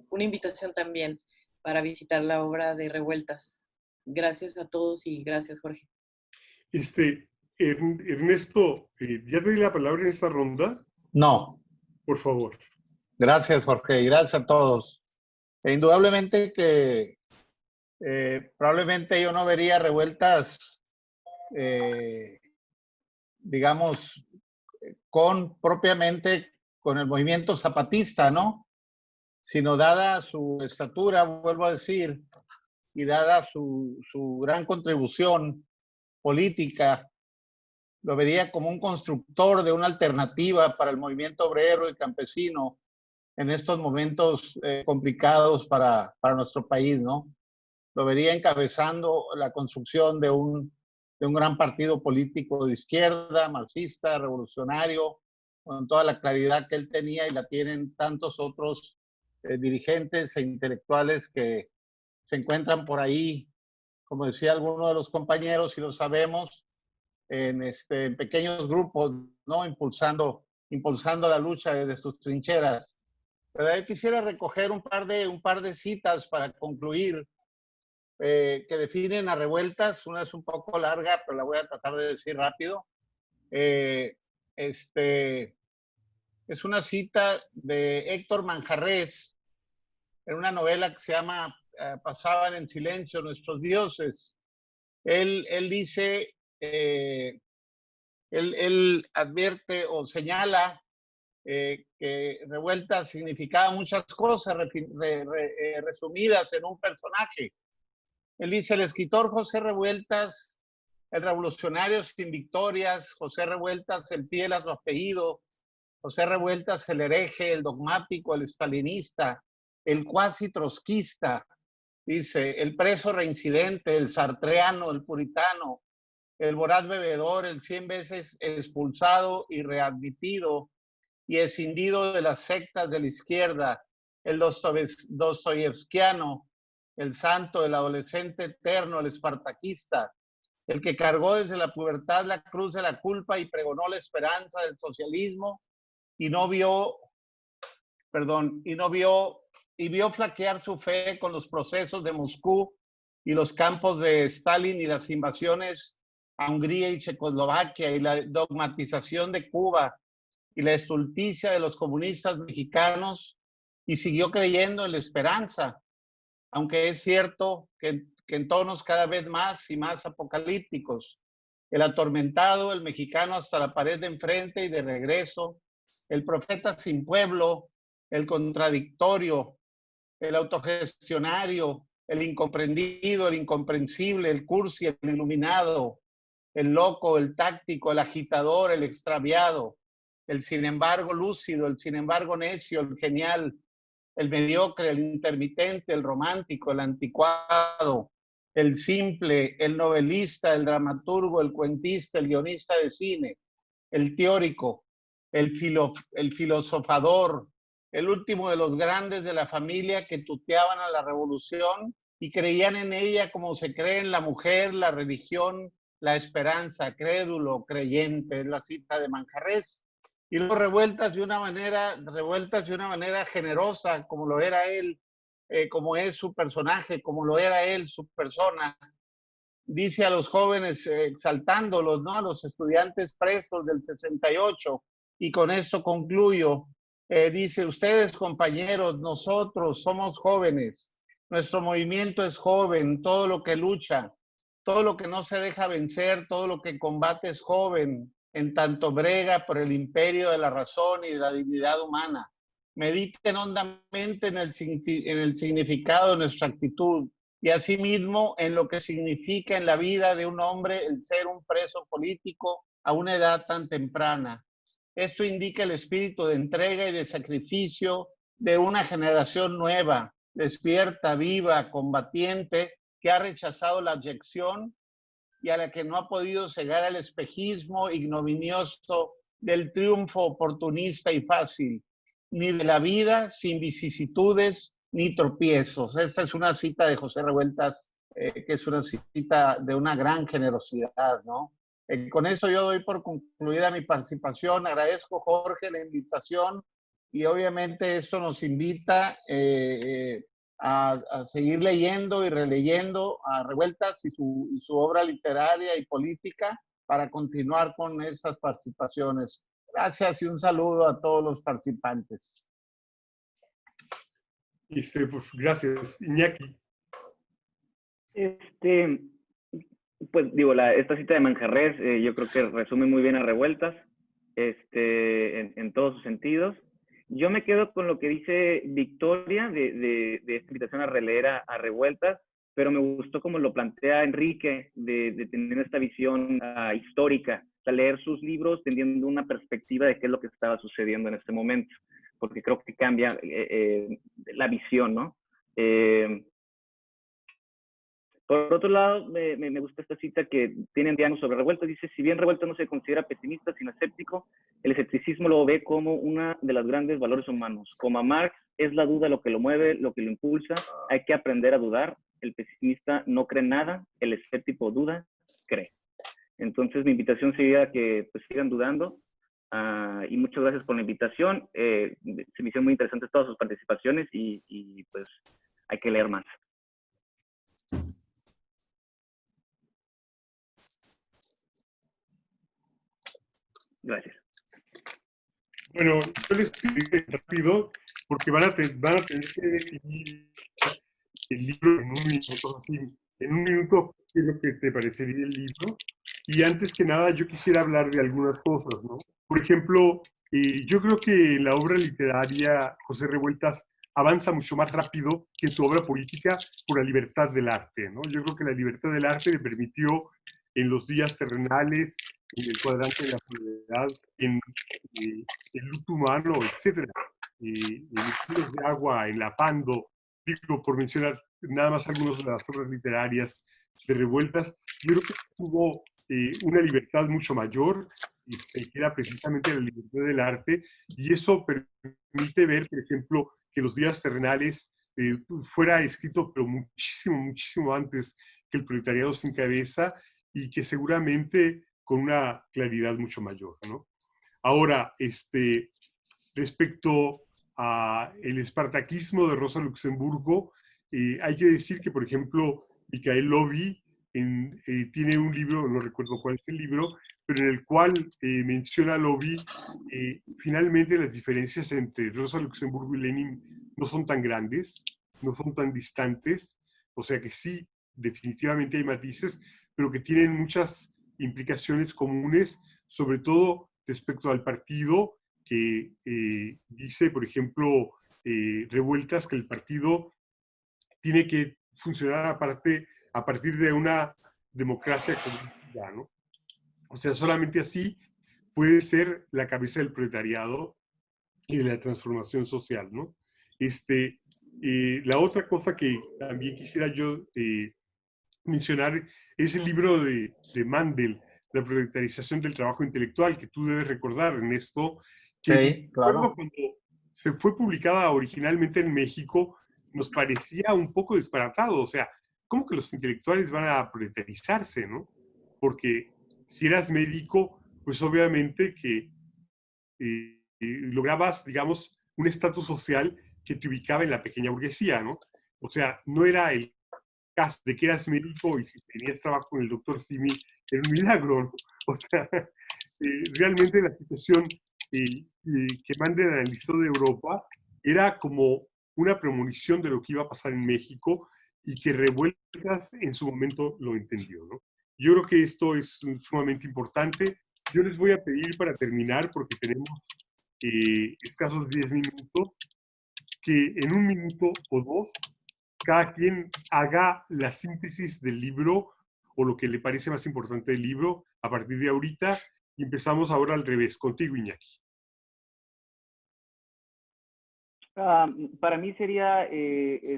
una invitación también para visitar la obra de Revueltas. Gracias a todos y gracias, Jorge. Ernesto, ¿ya te di la palabra en esta ronda? No. Por favor. Gracias, Jorge, y gracias a todos. Indudablemente que probablemente yo no vería Revueltas, digamos, propiamente con el movimiento zapatista, ¿no? Sino dada su estatura, vuelvo a decir, y dada su gran contribución política, lo vería como un constructor de una alternativa para el movimiento obrero y campesino en estos momentos complicados para nuestro país, ¿no? Lo vería encabezando la construcción de un gran partido político de izquierda, marxista, revolucionario, con toda la claridad que él tenía y la tienen tantos otros dirigentes e intelectuales que se encuentran por ahí, como decía alguno de los compañeros, y lo sabemos, en pequeños grupos, ¿no? Impulsando la lucha desde sus trincheras. Pero yo quisiera recoger un par de citas para concluir, que definen a Revueltas. Una es un poco larga, pero la voy a tratar de decir rápido. Es una cita de Héctor Manjarrés en una novela que se llama Pasaban en silencio nuestros dioses. Él dice, él advierte o señala que Revueltas significaba muchas cosas resumidas en un personaje. Él dice: el escritor José Revueltas, el revolucionario sin victorias, José Revueltas, el fiel a su apellido, José Revueltas, el hereje, el dogmático, el estalinista, el cuasi trotskista, dice, el preso reincidente, el sartreano, el puritano, el voraz bebedor, el 100 veces expulsado y readmitido y escindido de las sectas de la izquierda, el dostoyevskiano, el santo, el adolescente eterno, el espartaquista, el que cargó desde la pubertad la cruz de la culpa y pregonó la esperanza del socialismo y vio flaquear su fe con los procesos de Moscú y los campos de Stalin y las invasiones a Hungría y Checoslovaquia y la dogmatización de Cuba y la estulticia de los comunistas mexicanos, y siguió creyendo en la esperanza, aunque es cierto que en tonos cada vez más y más apocalípticos. El atormentado, el mexicano hasta la pared de enfrente y de regreso, el profeta sin pueblo, el contradictorio, el autogestionario, el incomprendido, el incomprensible, el cursi, el iluminado, el loco, el táctico, el agitador, el extraviado, el sin embargo lúcido, el sin embargo necio, el genial, el mediocre, el intermitente, el romántico, el anticuado, el simple, el novelista, el dramaturgo, el cuentista, el guionista de cine, el teórico, el filosofador, el último de los grandes de la familia que tuteaban a la revolución y creían en ella como se cree en la mujer, la religión, la esperanza, crédulo, creyente, es la cita de Manjarrés. Y luego revueltas de una manera generosa, como lo era él, como es su personaje, como lo era él, su persona. Dice a los jóvenes, exaltándolos, ¿no? A los estudiantes presos del 68, y con esto concluyo. Dice, ustedes compañeros, nosotros somos jóvenes, nuestro movimiento es joven, todo lo que lucha, todo lo que no se deja vencer, todo lo que combate es joven, en tanto brega por el imperio de la razón y de la dignidad humana. Mediten hondamente en el significado de nuestra actitud y asimismo en lo que significa en la vida de un hombre el ser un preso político a una edad tan temprana. Esto indica el espíritu de entrega y de sacrificio de una generación nueva, despierta, viva, combatiente, que ha rechazado la abyección y a la que no ha podido cegar el espejismo ignominioso del triunfo oportunista y fácil, ni de la vida sin vicisitudes ni tropiezos. Esta es una cita de José Revueltas, que es una cita de una gran generosidad, ¿no? Con esto yo doy por concluida mi participación. Agradezco, Jorge, la invitación y obviamente esto nos invita a seguir leyendo y releyendo a Revueltas y su obra literaria y política para continuar con estas participaciones. Gracias y un saludo a todos los participantes. Pues, gracias, Iñaki. Pues digo, esta cita de Manjarrés yo creo que resume muy bien a Revueltas en todos sus sentidos. Yo me quedo con lo que dice Victoria de esta invitación a releer a Revueltas, pero me gustó como lo plantea Enrique de tener esta visión histórica, o sea, leer sus libros teniendo una perspectiva de qué es lo que estaba sucediendo en este momento, porque creo que cambia la visión, ¿no? Por otro lado, me gusta esta cita que tiene Diano sobre Revueltas. Dice, si bien Revueltas no se considera pesimista, sino escéptico, el escepticismo lo ve como una de las grandes valores humanos. Como a Marx, es la duda lo que lo mueve, lo que lo impulsa. Hay que aprender a dudar. El pesimista no cree nada, el escéptico duda, cree. Entonces, mi invitación sería que pues, sigan dudando. Y muchas gracias por la invitación. Se me hicieron muy interesantes todas sus participaciones y pues hay que leer más. Gracias. Bueno, yo les pido rápido porque van a tener que definir el libro en un minuto. Así, en un minuto, ¿qué es lo que te parecería el libro? Y antes que nada, yo quisiera hablar de algunas cosas, ¿no? Por ejemplo, yo creo que en la obra literaria José Revueltas avanza mucho más rápido que en su obra política por la libertad del arte, ¿no? Yo creo que la libertad del arte le permitió en los días terrenales, en el cuadrante de la soledad, en el luto humano, etc. En los kilos de agua, en la Pando, digo, por mencionar nada más algunas de las obras literarias de Revueltas, yo creo que tuvo una libertad mucho mayor, que era precisamente la libertad del arte, y eso permite ver, por ejemplo, que Los días terrenales fuera escrito, pero muchísimo, muchísimo antes que El proletariado sin cabeza, y que seguramente con una claridad mucho mayor, ¿no? Ahora, respecto a el espartaquismo de Rosa Luxemburgo, hay que decir que, por ejemplo, Mikhail Lovi tiene un libro, no recuerdo cuál es el libro, pero en el cual menciona Lobby, finalmente las diferencias entre Rosa Luxemburgo y Lenin no son tan grandes, no son tan distantes, o sea que sí, definitivamente hay matices, pero que tienen muchas implicaciones comunes, sobre todo respecto al partido que dice, por ejemplo, Revueltas, que el partido tiene que funcionar a partir de una democracia comunitaria, ¿no? O sea, solamente así puede ser la cabeza del proletariado y de la transformación social, ¿no? La otra cosa que también quisiera yo mencionar es el libro de Mandel, La proletarización del trabajo intelectual, que tú debes recordar, Ernesto, que Sí, claro. cuando se fue publicada originalmente en México, nos parecía un poco disparatado, o sea, ¿cómo que los intelectuales van a proletarizarse, no? Porque si eras médico, pues obviamente que lograbas, digamos, un estatus social que te ubicaba en la pequeña burguesía, ¿no? O sea, no era el caso de que eras médico y si tenías trabajo con el doctor Simi, era un milagro, ¿no? O sea, realmente la situación que Mandel analizó de Europa era como una premonición de lo que iba a pasar en México y que Revueltas en su momento lo entendió, ¿no? Yo creo que esto es sumamente importante. Yo les voy a pedir para terminar, porque tenemos escasos 10 minutos, que en un minuto o dos cada quien haga la síntesis del libro o lo que le parece más importante del libro a partir de ahorita, y empezamos ahora al revés, contigo, Iñaki. Para mí sería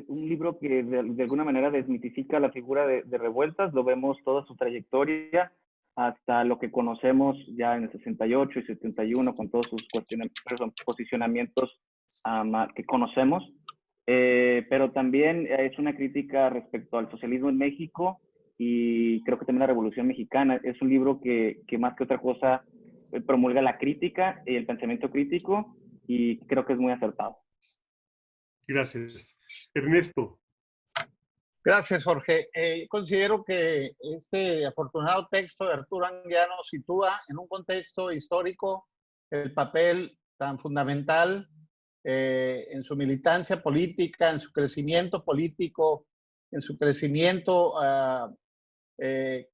un libro que de alguna manera desmitifica la figura de Revueltas. Lo vemos toda su trayectoria hasta lo que conocemos ya en el 68 y 71 con todos sus posicionamientos que conocemos. Pero también es una crítica respecto al socialismo en México y creo que también la Revolución Mexicana. Es un libro que más que otra cosa promulga la crítica y el pensamiento crítico, y creo que es muy acertado. Gracias. Ernesto. Gracias, Jorge. Considero que este afortunado texto de Arturo Anguiano sitúa en un contexto histórico el papel tan fundamental en su militancia política, en su crecimiento político, en su crecimiento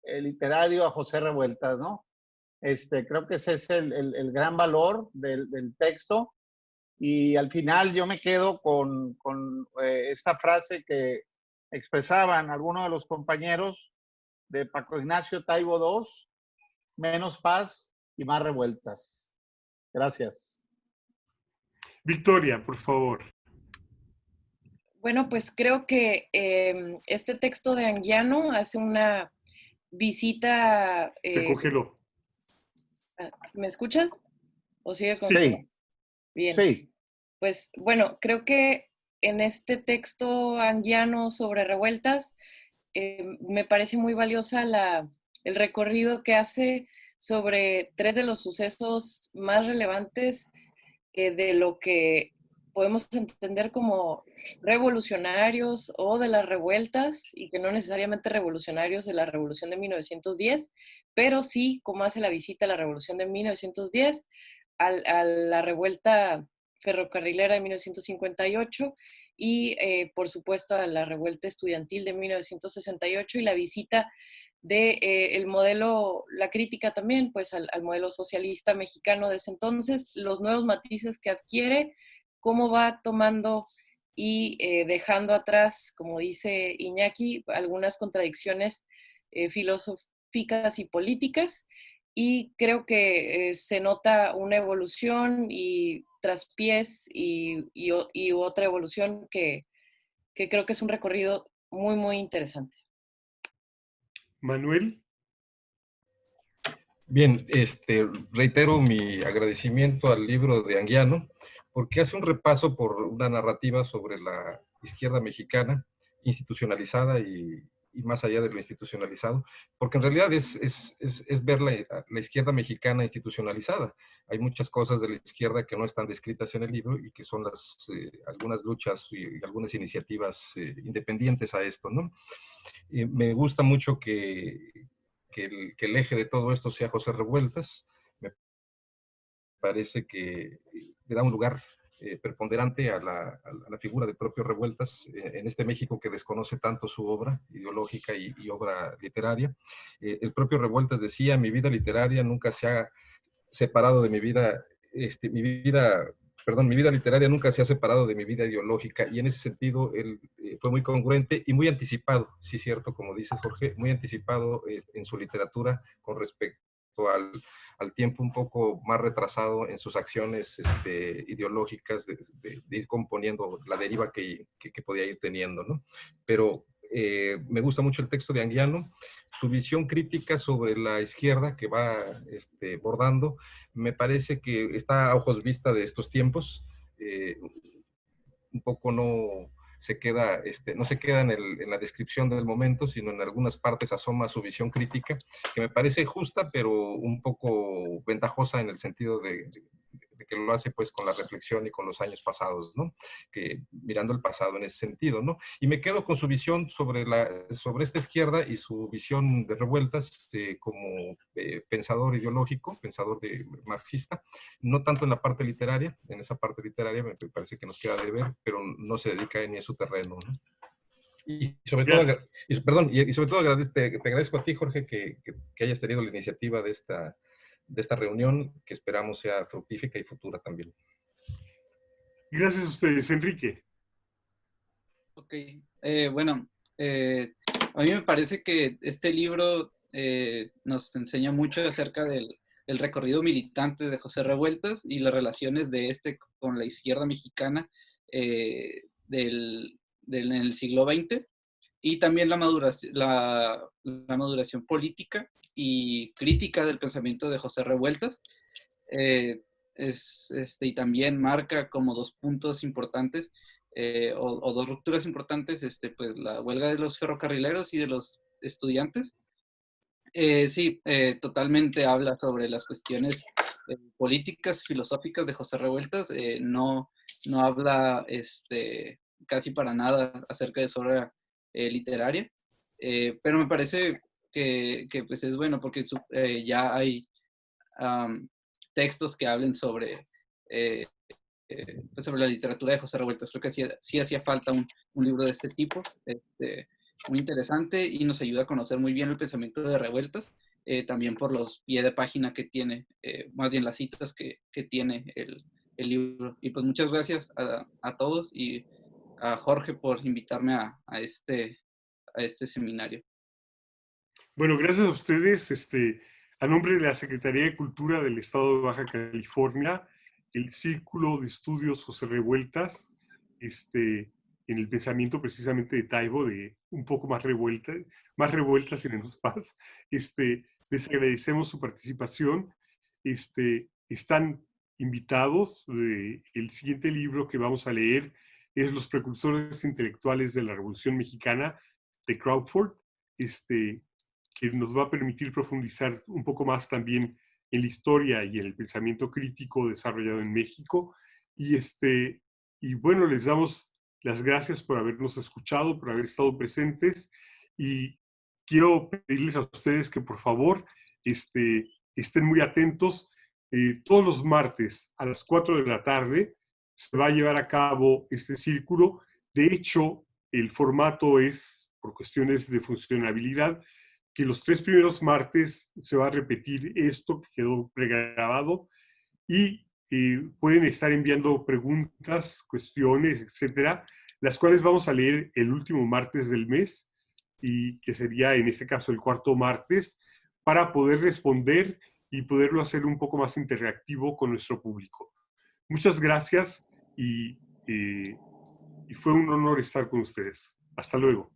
literario a José Revueltas, ¿no? Creo que ese es el gran valor del texto. Y al final yo me quedo con esta frase que expresaban algunos de los compañeros de Paco Ignacio Taibo II: menos paz y más revueltas. Gracias. Victoria, por favor. Bueno, pues creo que este texto de Anguiano hace una visita... Se congeló. ¿Me escuchan? ¿O sigue con...? Sí. Bien. Sí. Pues bueno, creo que en este texto anguiano sobre revueltas me parece muy valiosa el recorrido que hace sobre tres de los sucesos más relevantes de lo que podemos entender como revolucionarios o de las revueltas, y que no necesariamente revolucionarios de la Revolución de 1910, pero sí como hace la visita a la Revolución de 1910, a la revuelta ferrocarrilera de 1958 y por supuesto a la revuelta estudiantil de 1968 y la visita de el modelo, la crítica también, pues al modelo socialista mexicano de ese entonces, los nuevos matices que adquiere, cómo va tomando y dejando atrás, como dice Iñaki, algunas contradicciones filosóficas y políticas, y creo que se nota una evolución y traspiés y otra evolución que creo que es un recorrido muy, muy interesante. Manuel. Bien, reitero mi agradecimiento al libro de Anguiano, porque hace un repaso por una narrativa sobre la izquierda mexicana, institucionalizada y más allá de lo institucionalizado, porque en realidad es ver la izquierda mexicana institucionalizada. Hay muchas cosas de la izquierda que no están descritas en el libro y que son algunas luchas y algunas iniciativas independientes a esto, ¿no? Me gusta mucho que el eje de todo esto sea José Revueltas. Me parece que le da un lugar preponderante a la figura de propio Revueltas en este México que desconoce tanto su obra ideológica y obra literaria. El propio Revueltas decía: mi vida literaria nunca se ha separado de mi vida, mi vida literaria nunca se ha separado de mi vida ideológica, y en ese sentido él fue muy congruente y muy anticipado, sí es cierto, como dices, Jorge, muy anticipado en su literatura con respecto al tiempo, un poco más retrasado en sus acciones ideológicas de ir componiendo la deriva que podía ir teniendo, ¿no? Pero me gusta mucho el texto de Anguiano, su visión crítica sobre la izquierda que va bordando, me parece que está a ojos vista de estos tiempos, un poco no se queda, no se queda en la descripción del momento, sino en algunas partes asoma su visión crítica, que me parece justa, pero un poco ventajosa en el sentido de que lo hace pues con la reflexión y con los años pasados, ¿no? Que mirando el pasado en ese sentido, ¿no? Y me quedo con su visión sobre esta izquierda y su visión de Revueltas como pensador ideológico, pensador marxista, no tanto en la parte literaria. En esa parte literaria me parece que nos queda de ver, pero no se dedica ni a su terreno, ¿no? Y sobre todo, te agradezco a ti, Jorge, que hayas tenido la iniciativa de esta reunión, que esperamos sea fructífera y futura también. Gracias a ustedes, Enrique. Ok, bueno, a mí me parece que este libro nos enseña mucho acerca del recorrido militante de José Revueltas y las relaciones de con la izquierda mexicana en el siglo XX, y también la maduración política y crítica del pensamiento de José Revueltas. Y también marca como dos puntos importantes o dos rupturas importantes, pues la huelga de los ferrocarrileros y de los estudiantes. Sí, totalmente habla sobre las cuestiones políticas, filosóficas de José Revueltas. No habla casi para nada acerca de su obra literaria, pero me parece que pues es bueno porque ya hay textos que hablen pues sobre la literatura de José Revueltas. Creo que sí hacía falta un libro de este tipo, muy interesante, y nos ayuda a conocer muy bien el pensamiento de Revueltas, también por los pies de página que tiene, más bien las citas que tiene el libro. Y pues muchas gracias a todos y a Jorge por invitarme a este seminario. Bueno, gracias a ustedes. A nombre de la Secretaría de Cultura del Estado de Baja California, el Círculo de Estudios José Revueltas, en el pensamiento precisamente de Taibo, de un poco más revueltas y menos paz, les agradecemos su participación. Están invitados. El siguiente libro que vamos a leer es Los precursores intelectuales de la Revolución Mexicana, de Crawford, que nos va a permitir profundizar un poco más también en la historia y en el pensamiento crítico desarrollado en México. Y bueno, les damos las gracias por habernos escuchado, por haber estado presentes, y quiero pedirles a ustedes que por favor estén muy atentos. Todos los martes a las 4 de la tarde se va a llevar a cabo este círculo. De hecho, el formato es, por cuestiones de funcionabilidad, que los 3 primeros martes se va a repetir esto que quedó pregrabado, y pueden estar enviando preguntas, cuestiones, etcétera, las cuales vamos a leer el último martes del mes, y que sería en este caso el cuarto martes, para poder responder y poderlo hacer un poco más interactivo con nuestro público. Muchas gracias y fue un honor estar con ustedes. Hasta luego.